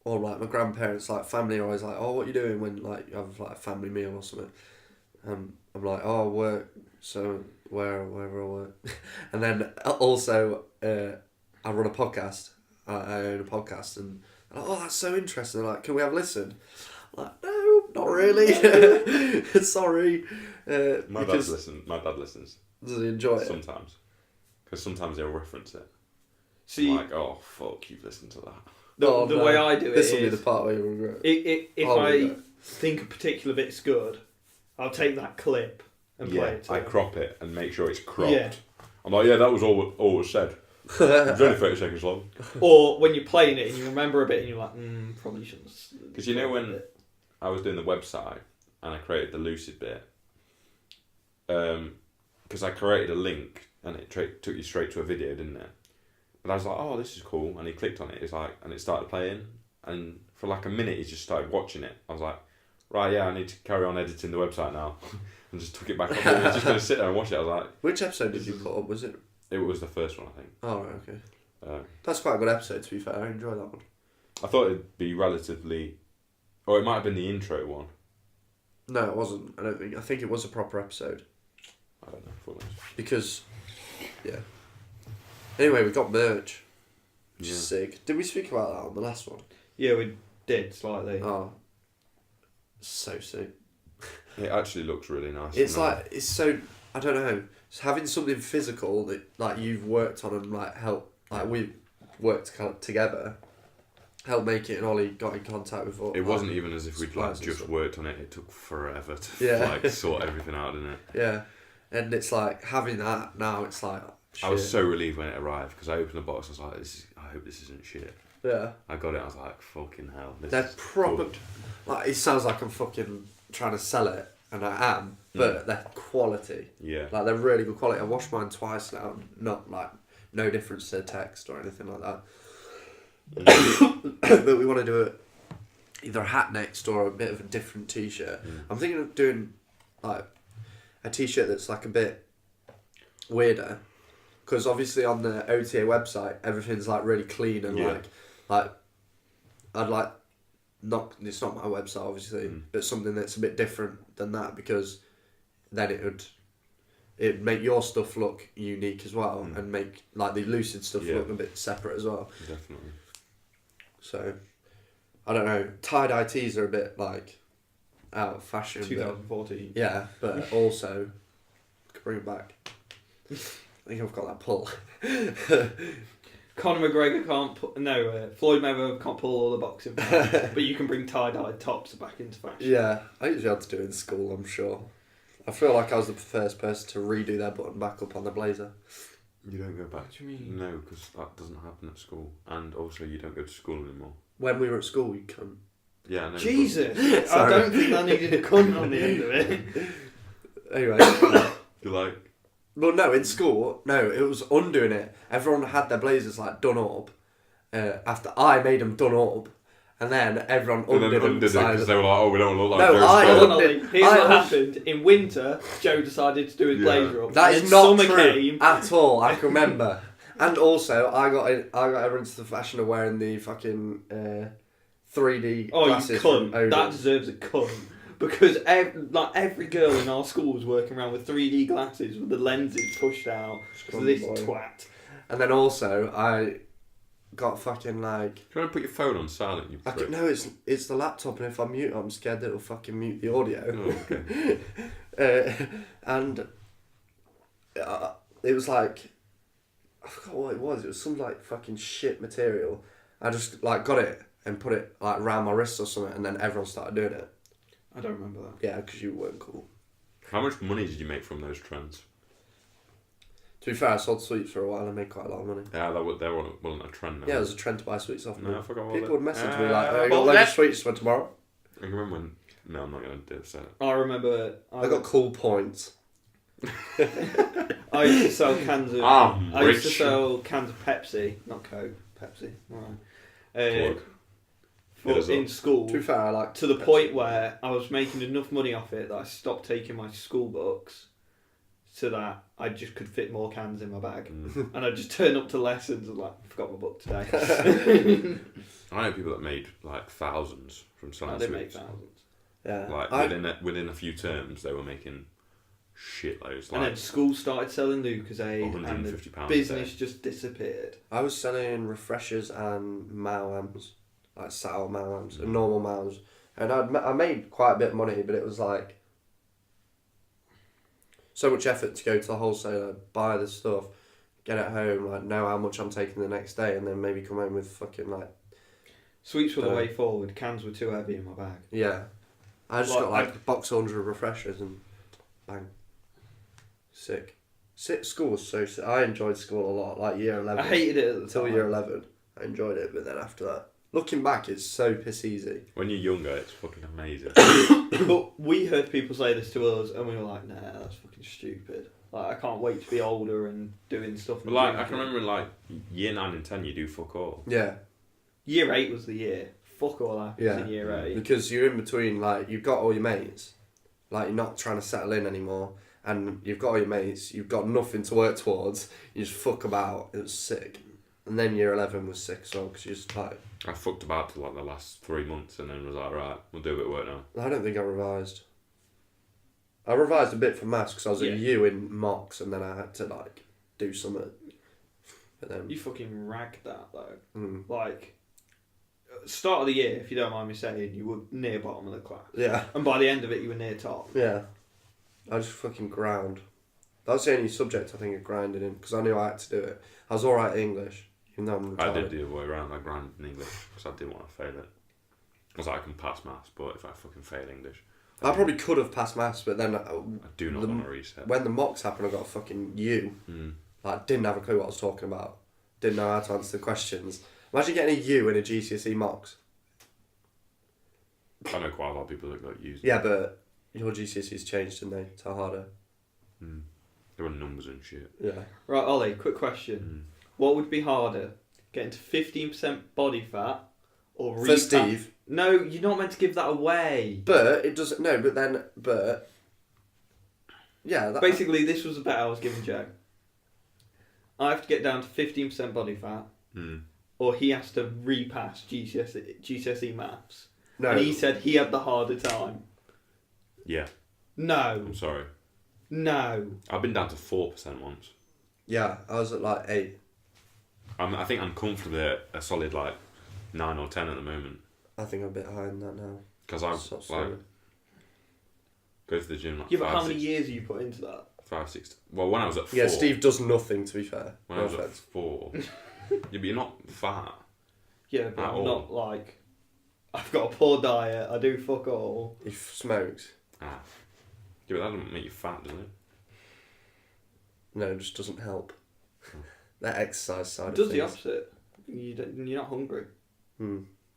like my grandparents, like family are always like, oh, what are you doing when like you have like a family meal or something? I'm like, oh, I work, so wherever I work. And then also I run a podcast. I own a podcast, and oh, that's so interesting. Like, can we have a listen? I'm like, no, not really. Sorry. My dad listens. Does he enjoy it? Sometimes. Because sometimes he'll reference it. See, I'm like, oh, fuck, you've listened to that. The way I do it this will be the part where you regret. If I think a particular bit's good, I'll take that clip and play it. I crop it and make sure it's cropped. Yeah. I'm like, yeah, that was all was said. It was only 30 seconds long. Or when you're playing it and you remember a bit and you're like, probably shouldn't. Because you know when I was doing the website and I created the Lucid bit, because I created a link and it took you straight to a video, didn't it? But I was like, oh, this is cool. And he clicked on it. It's like, and it started playing. And for like a minute, he just started watching it. I was like, right, yeah, I need to carry on editing the website now. And just took it back up. I was just going to sit there and watch it. I was like... Which episode did you put up? Was it? It was the first one, I think. Oh, right, okay. That's quite a good episode, to be fair. I enjoyed that one. I thought it'd be relatively... Or it might have been the intro one. No, it wasn't. I don't think. I think it was a proper episode. I don't know. Because, yeah. Anyway, we got merch. Which is sick. Did we speak about that on the last one? Yeah, we did, slightly. Oh. So sick. It actually looks really nice. It's like, it's so... I don't know. It's having something physical that like you've worked on and like help... Like we worked together... Help make it, and Ollie got in contact with all. It wasn't even as if we'd like just worked on it. It took forever to like sort everything out, didn't it? Yeah, and it's like having that now. It's like I was so relieved when it arrived because I opened the box. I was like, I hope this isn't shit. Yeah. I got it. I was like, fucking hell. They're proper. Good. Like it sounds like I'm fucking trying to sell it, and I am, but they're quality. Yeah. Like they're really good quality. I washed mine twice now. Not like no difference to text or anything like that. But we want to do either a hat next or a bit of a different t-shirt. I'm thinking of doing like a t-shirt that's like a bit weirder, because obviously on the OTA website everything's like really clean and like I'd like it's not my website obviously, but something that's a bit different than that, because then it'd make your stuff look unique as well, and make like the Lucid stuff look a bit separate as well. Definitely. So, I don't know. Tie-dye tees are a bit like out of fashion. 2014. Yeah, but also could bring it back. I think I've got that pull. Conor McGregor can't Floyd Mayweather can't pull all the boxing back, but you can bring tie-dyed tops back into fashion. Yeah, I usually had to do it in school, I'm sure. I feel like I was the first person to redo their button back up on the blazer. You don't go back? What do you mean? No, because that doesn't happen at school. And also you don't go to school anymore. When we were at school, you couldn't. Yeah, I know. Jesus! I don't think I needed a cunt on the end of it. Anyway. You're like... Well, no, in school, no, it was undoing it. Everyone had their blazers like done up. After I made them done up. And then everyone undid it because they were like, oh, we don't look like Joe's undid. Here's what happened. In winter, Joe decided to do his blazer up. That is not true at all. I can remember. And also, I got everyone into the fashion of wearing the fucking 3D glasses. You cunt. That deserves a cunt. Because every girl in our school was working around with 3D glasses with the lenses pushed out. So this twat. And then also, I got fucking like... Do you want to put your phone on silent, you prick? No, it's the laptop, and if I mute it, I'm scared that it'll fucking mute the audio. Oh, okay. And it was like... I forgot what it was. It was some like fucking shit material. I just like got it and put it like around my wrist or something, and then everyone started doing it. I don't remember that. Yeah, because you weren't cool. How much money did you make from those trends? To be fair, I sold sweets for a while and made quite a lot of money. Yeah, that wasn't a trend. Yeah, it was a trend to buy sweets off me. No, I forgot People would message me like, I got loads of sweets for tomorrow. I can remember when... No, I'm not going to do it. I remember... I got cool points. I used to sell cans of... I used to sell cans of Pepsi, not Coke, Pepsi. Right. Plug. in school. To be fair, I like to the point where I was making enough money off it that I stopped taking my school books, so that I just could fit more cans in my bag, and I just turn up to lessons and like, forgot my book today. I know people that made like thousands from selling They sweets. make thousands. Yeah. Like within a few terms, they were making shitloads. And then school started selling Lucozade, and the £150 business just disappeared. I was selling refreshers and Mao-Ams, like sour Mao-Ams and normal Mao-Ams, and I made quite a bit of money, but it was like so much effort to go to the wholesaler, buy the stuff, get it home, like know how much I'm taking the next day, and then maybe come home with fucking like. Sweets were the way forward. Cans were too heavy in my bag. Yeah, I just got like a box 100 refreshers and bang. Sick. School was so sick. I enjoyed school a lot, like year 11. I hated it at the Until time. year 11. I enjoyed it, but then after that, looking back, it's so piss easy. When you're younger, it's fucking amazing. But we heard people say this to us, and we were like, nah, that's fucking stupid. Like, I can't wait to be older and doing stuff. But like, I can remember like year 9 and 10, you do fuck all. Yeah. Year 8 was the year. Fuck all happens in year 8. Because you're in between, like, you've got all your mates, like, you're not trying to settle in anymore, and you've got all your mates, you've got nothing to work towards, you just fuck about, it was sick. And then year 11 was sick as well, because you just, like... I fucked about for like the last 3 months and then was like, right, we'll do a bit of work now. I don't think I revised. I revised a bit for maths, because I was at U in mocks, and then I had to, like, do something. But then... You fucking ragged that, though. Mm. Like, start of the year, if you don't mind me saying, you were near bottom of the class. Yeah. And by the end of it, you were near top. Yeah. I just fucking ground. That's the only subject I think I grinded in, because I knew I had to do it. I was alright at English, even though I'm retarded. I did the other way around. I grinded in English because I didn't want to fail it. I was like, I can pass maths, but if I fucking fail English... I probably could have passed maths, but then... I do not want to reset. When the mocks happened, I got a fucking U. Like, didn't have a clue what I was talking about. Didn't know how to answer the questions. Imagine getting a U in a GCSE mocks. I know quite a lot of people that got used. Yeah, but your GCSEs changed, didn't they? To harder. There were numbers and shit. Yeah. Right, Ollie, quick question. What would be harder? Getting to 15% body fat or... For Steve. No, you're not meant to give that away. But it doesn't... No, but then... But... Yeah, that... Basically, this was the bet I was giving Joe. I have to get down to 15% body fat, or he has to repass GCSE maths. No. And he said he had the harder time. Yeah. No. I'm sorry. No. I've been down to 4% once. Yeah, I was at like 8. I think I'm comfortably at a solid like 9 or 10 at the moment. I think I'm a bit higher than that now. Because I Stop like saying. go to the gym like Yeah, but 5, how many 6, years have you put into that? 5, 6. Well, when I was at 4. Yeah, Steve does nothing, to be fair. When I was at 4. Yeah, but you're not fat. Yeah, but At I'm all. not like... I've got a poor diet, I do fuck all. He smokes. Yeah, but that doesn't make you fat, does it? No, it just doesn't help. That exercise side It of does things. the opposite. You're not hungry.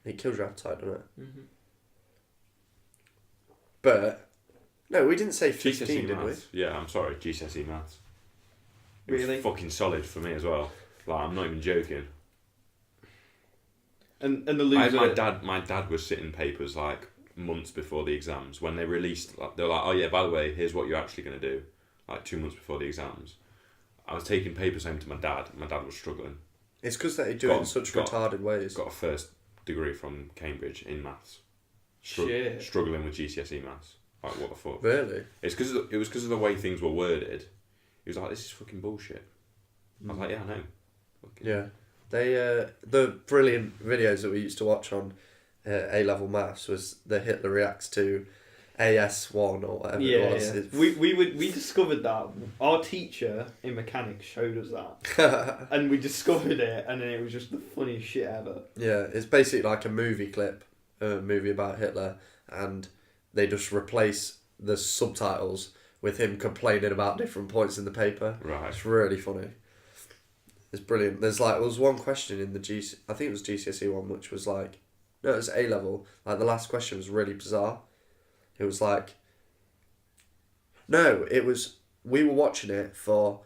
It kills your appetite, doesn't it? Mm-hmm. But, no, we didn't say 15, GCSE did we? maths. Yeah, I'm sorry, GCSE maths. It Really? was fucking solid for me as well. Like, I'm not even joking. And the loser... My dad was sitting papers like months before the exams. When they released, like, they were like, oh yeah, by the way, here's what you're actually going to do. Like 2 months before the exams. I was taking papers home to my dad. My dad was struggling. It's because they do it in such retarded ways. Got a first degree from Cambridge in maths. Shit. Struggling with GCSE maths. Like, what the fuck? Really? It was because of the way things were worded. He was like, this is fucking bullshit. I was like, yeah, I know. Fucking. Yeah. They the brilliant videos that we used to watch on A-level maths was the Hitler reacts to AS1 or whatever it was. Yeah. We discovered that. Our teacher in mechanics showed us that. And we discovered it, and then it was just the funniest shit ever. Yeah, it's basically like a movie clip, a movie about Hitler, and they just replace the subtitles with him complaining about different points in the paper. Right. It's really funny. It's brilliant. There was one question in the I think it was GCSE one, which was like, no, it was A-level. Like, the last question was really bizarre. It was like, no, it was, we were watching it for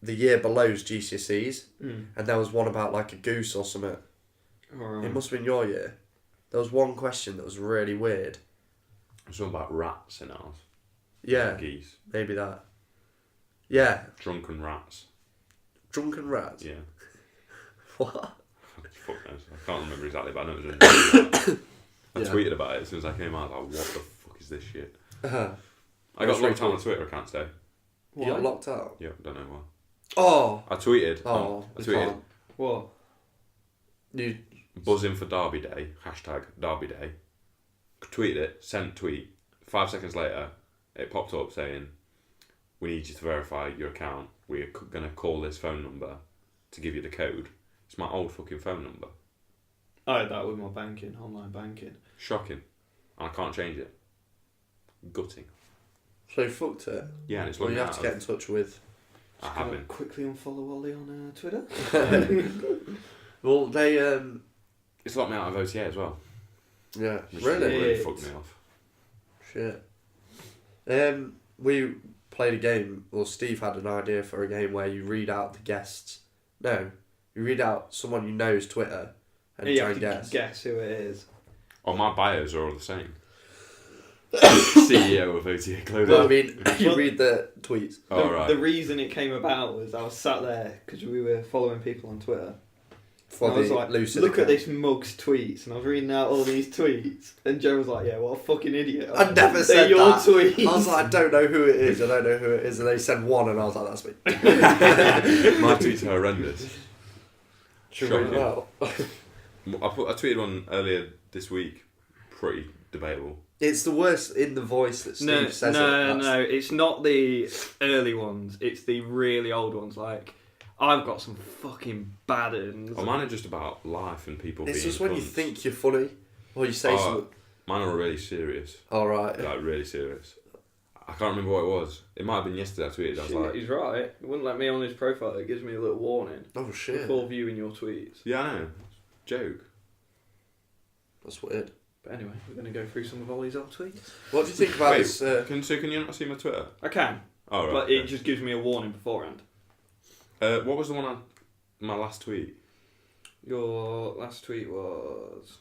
the year below's GCSEs, and there was one about like a goose or something. Right. It must have been your year. There was one question that was really weird. Something about rats in ours. Yeah. Geese. Maybe that. Yeah. Drunken rats. Drunken rats? Yeah. What? Fuck knows. I can't remember exactly, but I know it was a I Yeah. tweeted about it as soon as I came out. I was like, what the fuck is this shit? Uh-huh. I got locked out on Twitter account today. You got locked out? Yeah, don't know why. Oh! I tweeted. Oh, I tweeted. can't. What? You... Buzzing for Derby Day. Hashtag Derby Day. Tweeted it. Sent tweet. 5 seconds later, it popped up saying, we need you to verify your account. We're going to call this phone number to give you the code. It's my old fucking phone number. I had that with my banking, online banking. Shocking. And I can't change it. Gutting. So you fucked it? Yeah, and it's Well, logged you me have out to get of- in touch with... I have been. Quickly unfollow Ollie on Twitter. Well, they... It's locked me out of OTA as well. Yeah. Which Really? really Shit. fucked me off. Shit. We played a game, or Steve had an idea for a game where you read out the guests. No, you read out someone you know's Twitter and You try have and to guess. guess who it is. Oh, my bios are all the same. CEO of OTA Clothing. Well, I mean, you Well- read the tweets. Oh, right. The reason it came about was I was sat there because we were following people on Twitter. For And I was the like, Lucid look at account. this mug's tweets, and I was reading out all these tweets, and Joe was like, "Yeah, what a fucking idiot!" I never They're said your that. tweets. I was like, I don't know who it is. I don't know who it is. And they said one, and I was like, that's me. My tweets are horrendous. Should we read them out? I tweeted one earlier this week. Pretty debatable. It's the worst in the voice that Steve no, says it. no, That's- no. It's not the early ones. It's the really old ones. Like, I've got some fucking bad uns. Oh, mine are just about life and people It's being just when you cunts. think you're funny, or you say something. Mine are really serious. All right. Like, really serious. I can't remember what it was. It might have been yesterday I tweeted. I was Shit, like, he's right. It wouldn't let me on his profile. It gives me a little warning Oh shit. before viewing your tweets. yeah, I know. Joke. That's weird. But anyway, we're going to go through some of Ollie's old tweets. What do you think about Wait, this? Can you not see my Twitter? I can, Oh, right. but it okay. just gives me a warning beforehand. What was the one my last tweet? Your last tweet was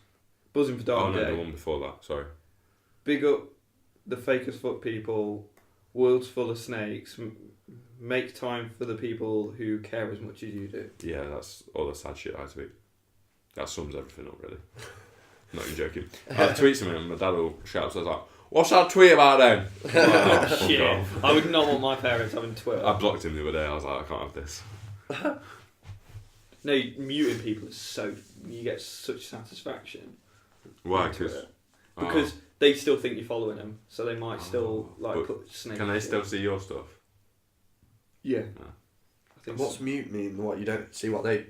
buzzing for Oh, Derby no, Day. the one before that. Sorry. Big up the fake as fuck people. World's full of snakes. Make time for the people who care as much as you do. Yeah, that's all the sad shit I tweet. That sums everything up, really. Not even joking. I tweet something and my dad will shout, so I was like, what's that tweet about then? I'm like, oh, fuck Shit. off. I would not want my parents having Twitter. I blocked him the other day. I was like, I can't have this. No, muting people is so... You get such satisfaction. Why? on Twitter. Oh. Because they still think you're following them, so they might still but put snakes. Can they still see your stuff? Yeah. No. I think What's so. mute mean? What, you don't see what they...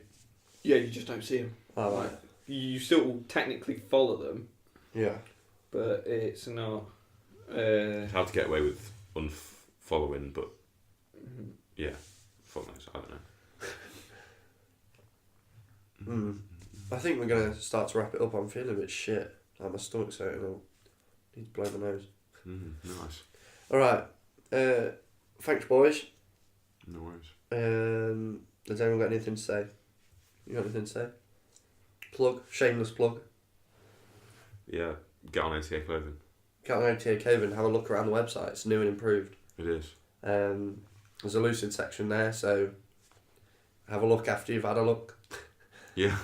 Yeah, you just don't see them. Oh, right. You still technically follow them, Yeah. but it's not. It's hard to get away with unfollowing, but yeah, fuck knows. I don't know. I think we're going to start to wrap it up. I'm feeling a bit shit. Like my stomach's hurting. I need to blow my nose. Nice. Alright. Thanks, boys. No worries. Does anyone got anything to say? You got anything to say? Plug. Shameless plug. Yeah, get on OTA Clothing. Get on OTA Clothing, have a look around the website. It's new and improved. It is. There's a Lucid section there, so have a look after you've had a look. Yeah.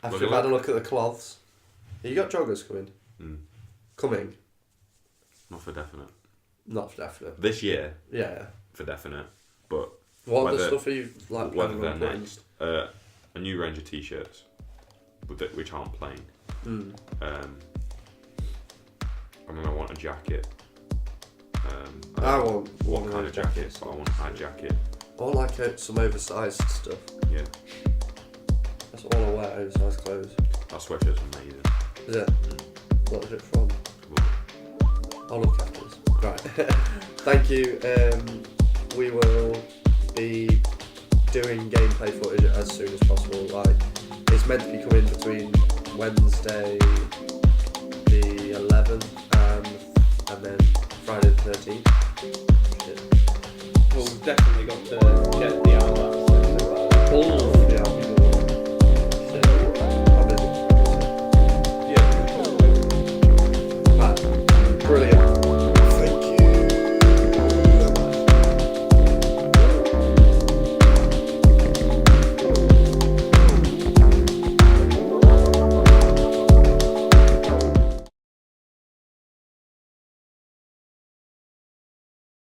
After Look you've at had a look at the cloths. You got joggers coming? Coming? Not for definite. Not for definite. This year, Yeah. for definite, but What other whether- stuff are you like whether planning they're on putting? next. A new range of t-shirts, which aren't plain. And then I want a jacket. I want what one of kind those of jacket? jackets. But I want a jacket. I want like some oversized stuff. Yeah, That's all I wear, oversized clothes. that sweatshirt's amazing. Is it? What is it from? I'll look after this. Right. Thank you. We will be doing gameplay footage as soon as possible. Like, it's meant to be coming between Wednesday the 11th and then Friday the 13th. Shit. Well, we've definitely got to get the outlets. Oh.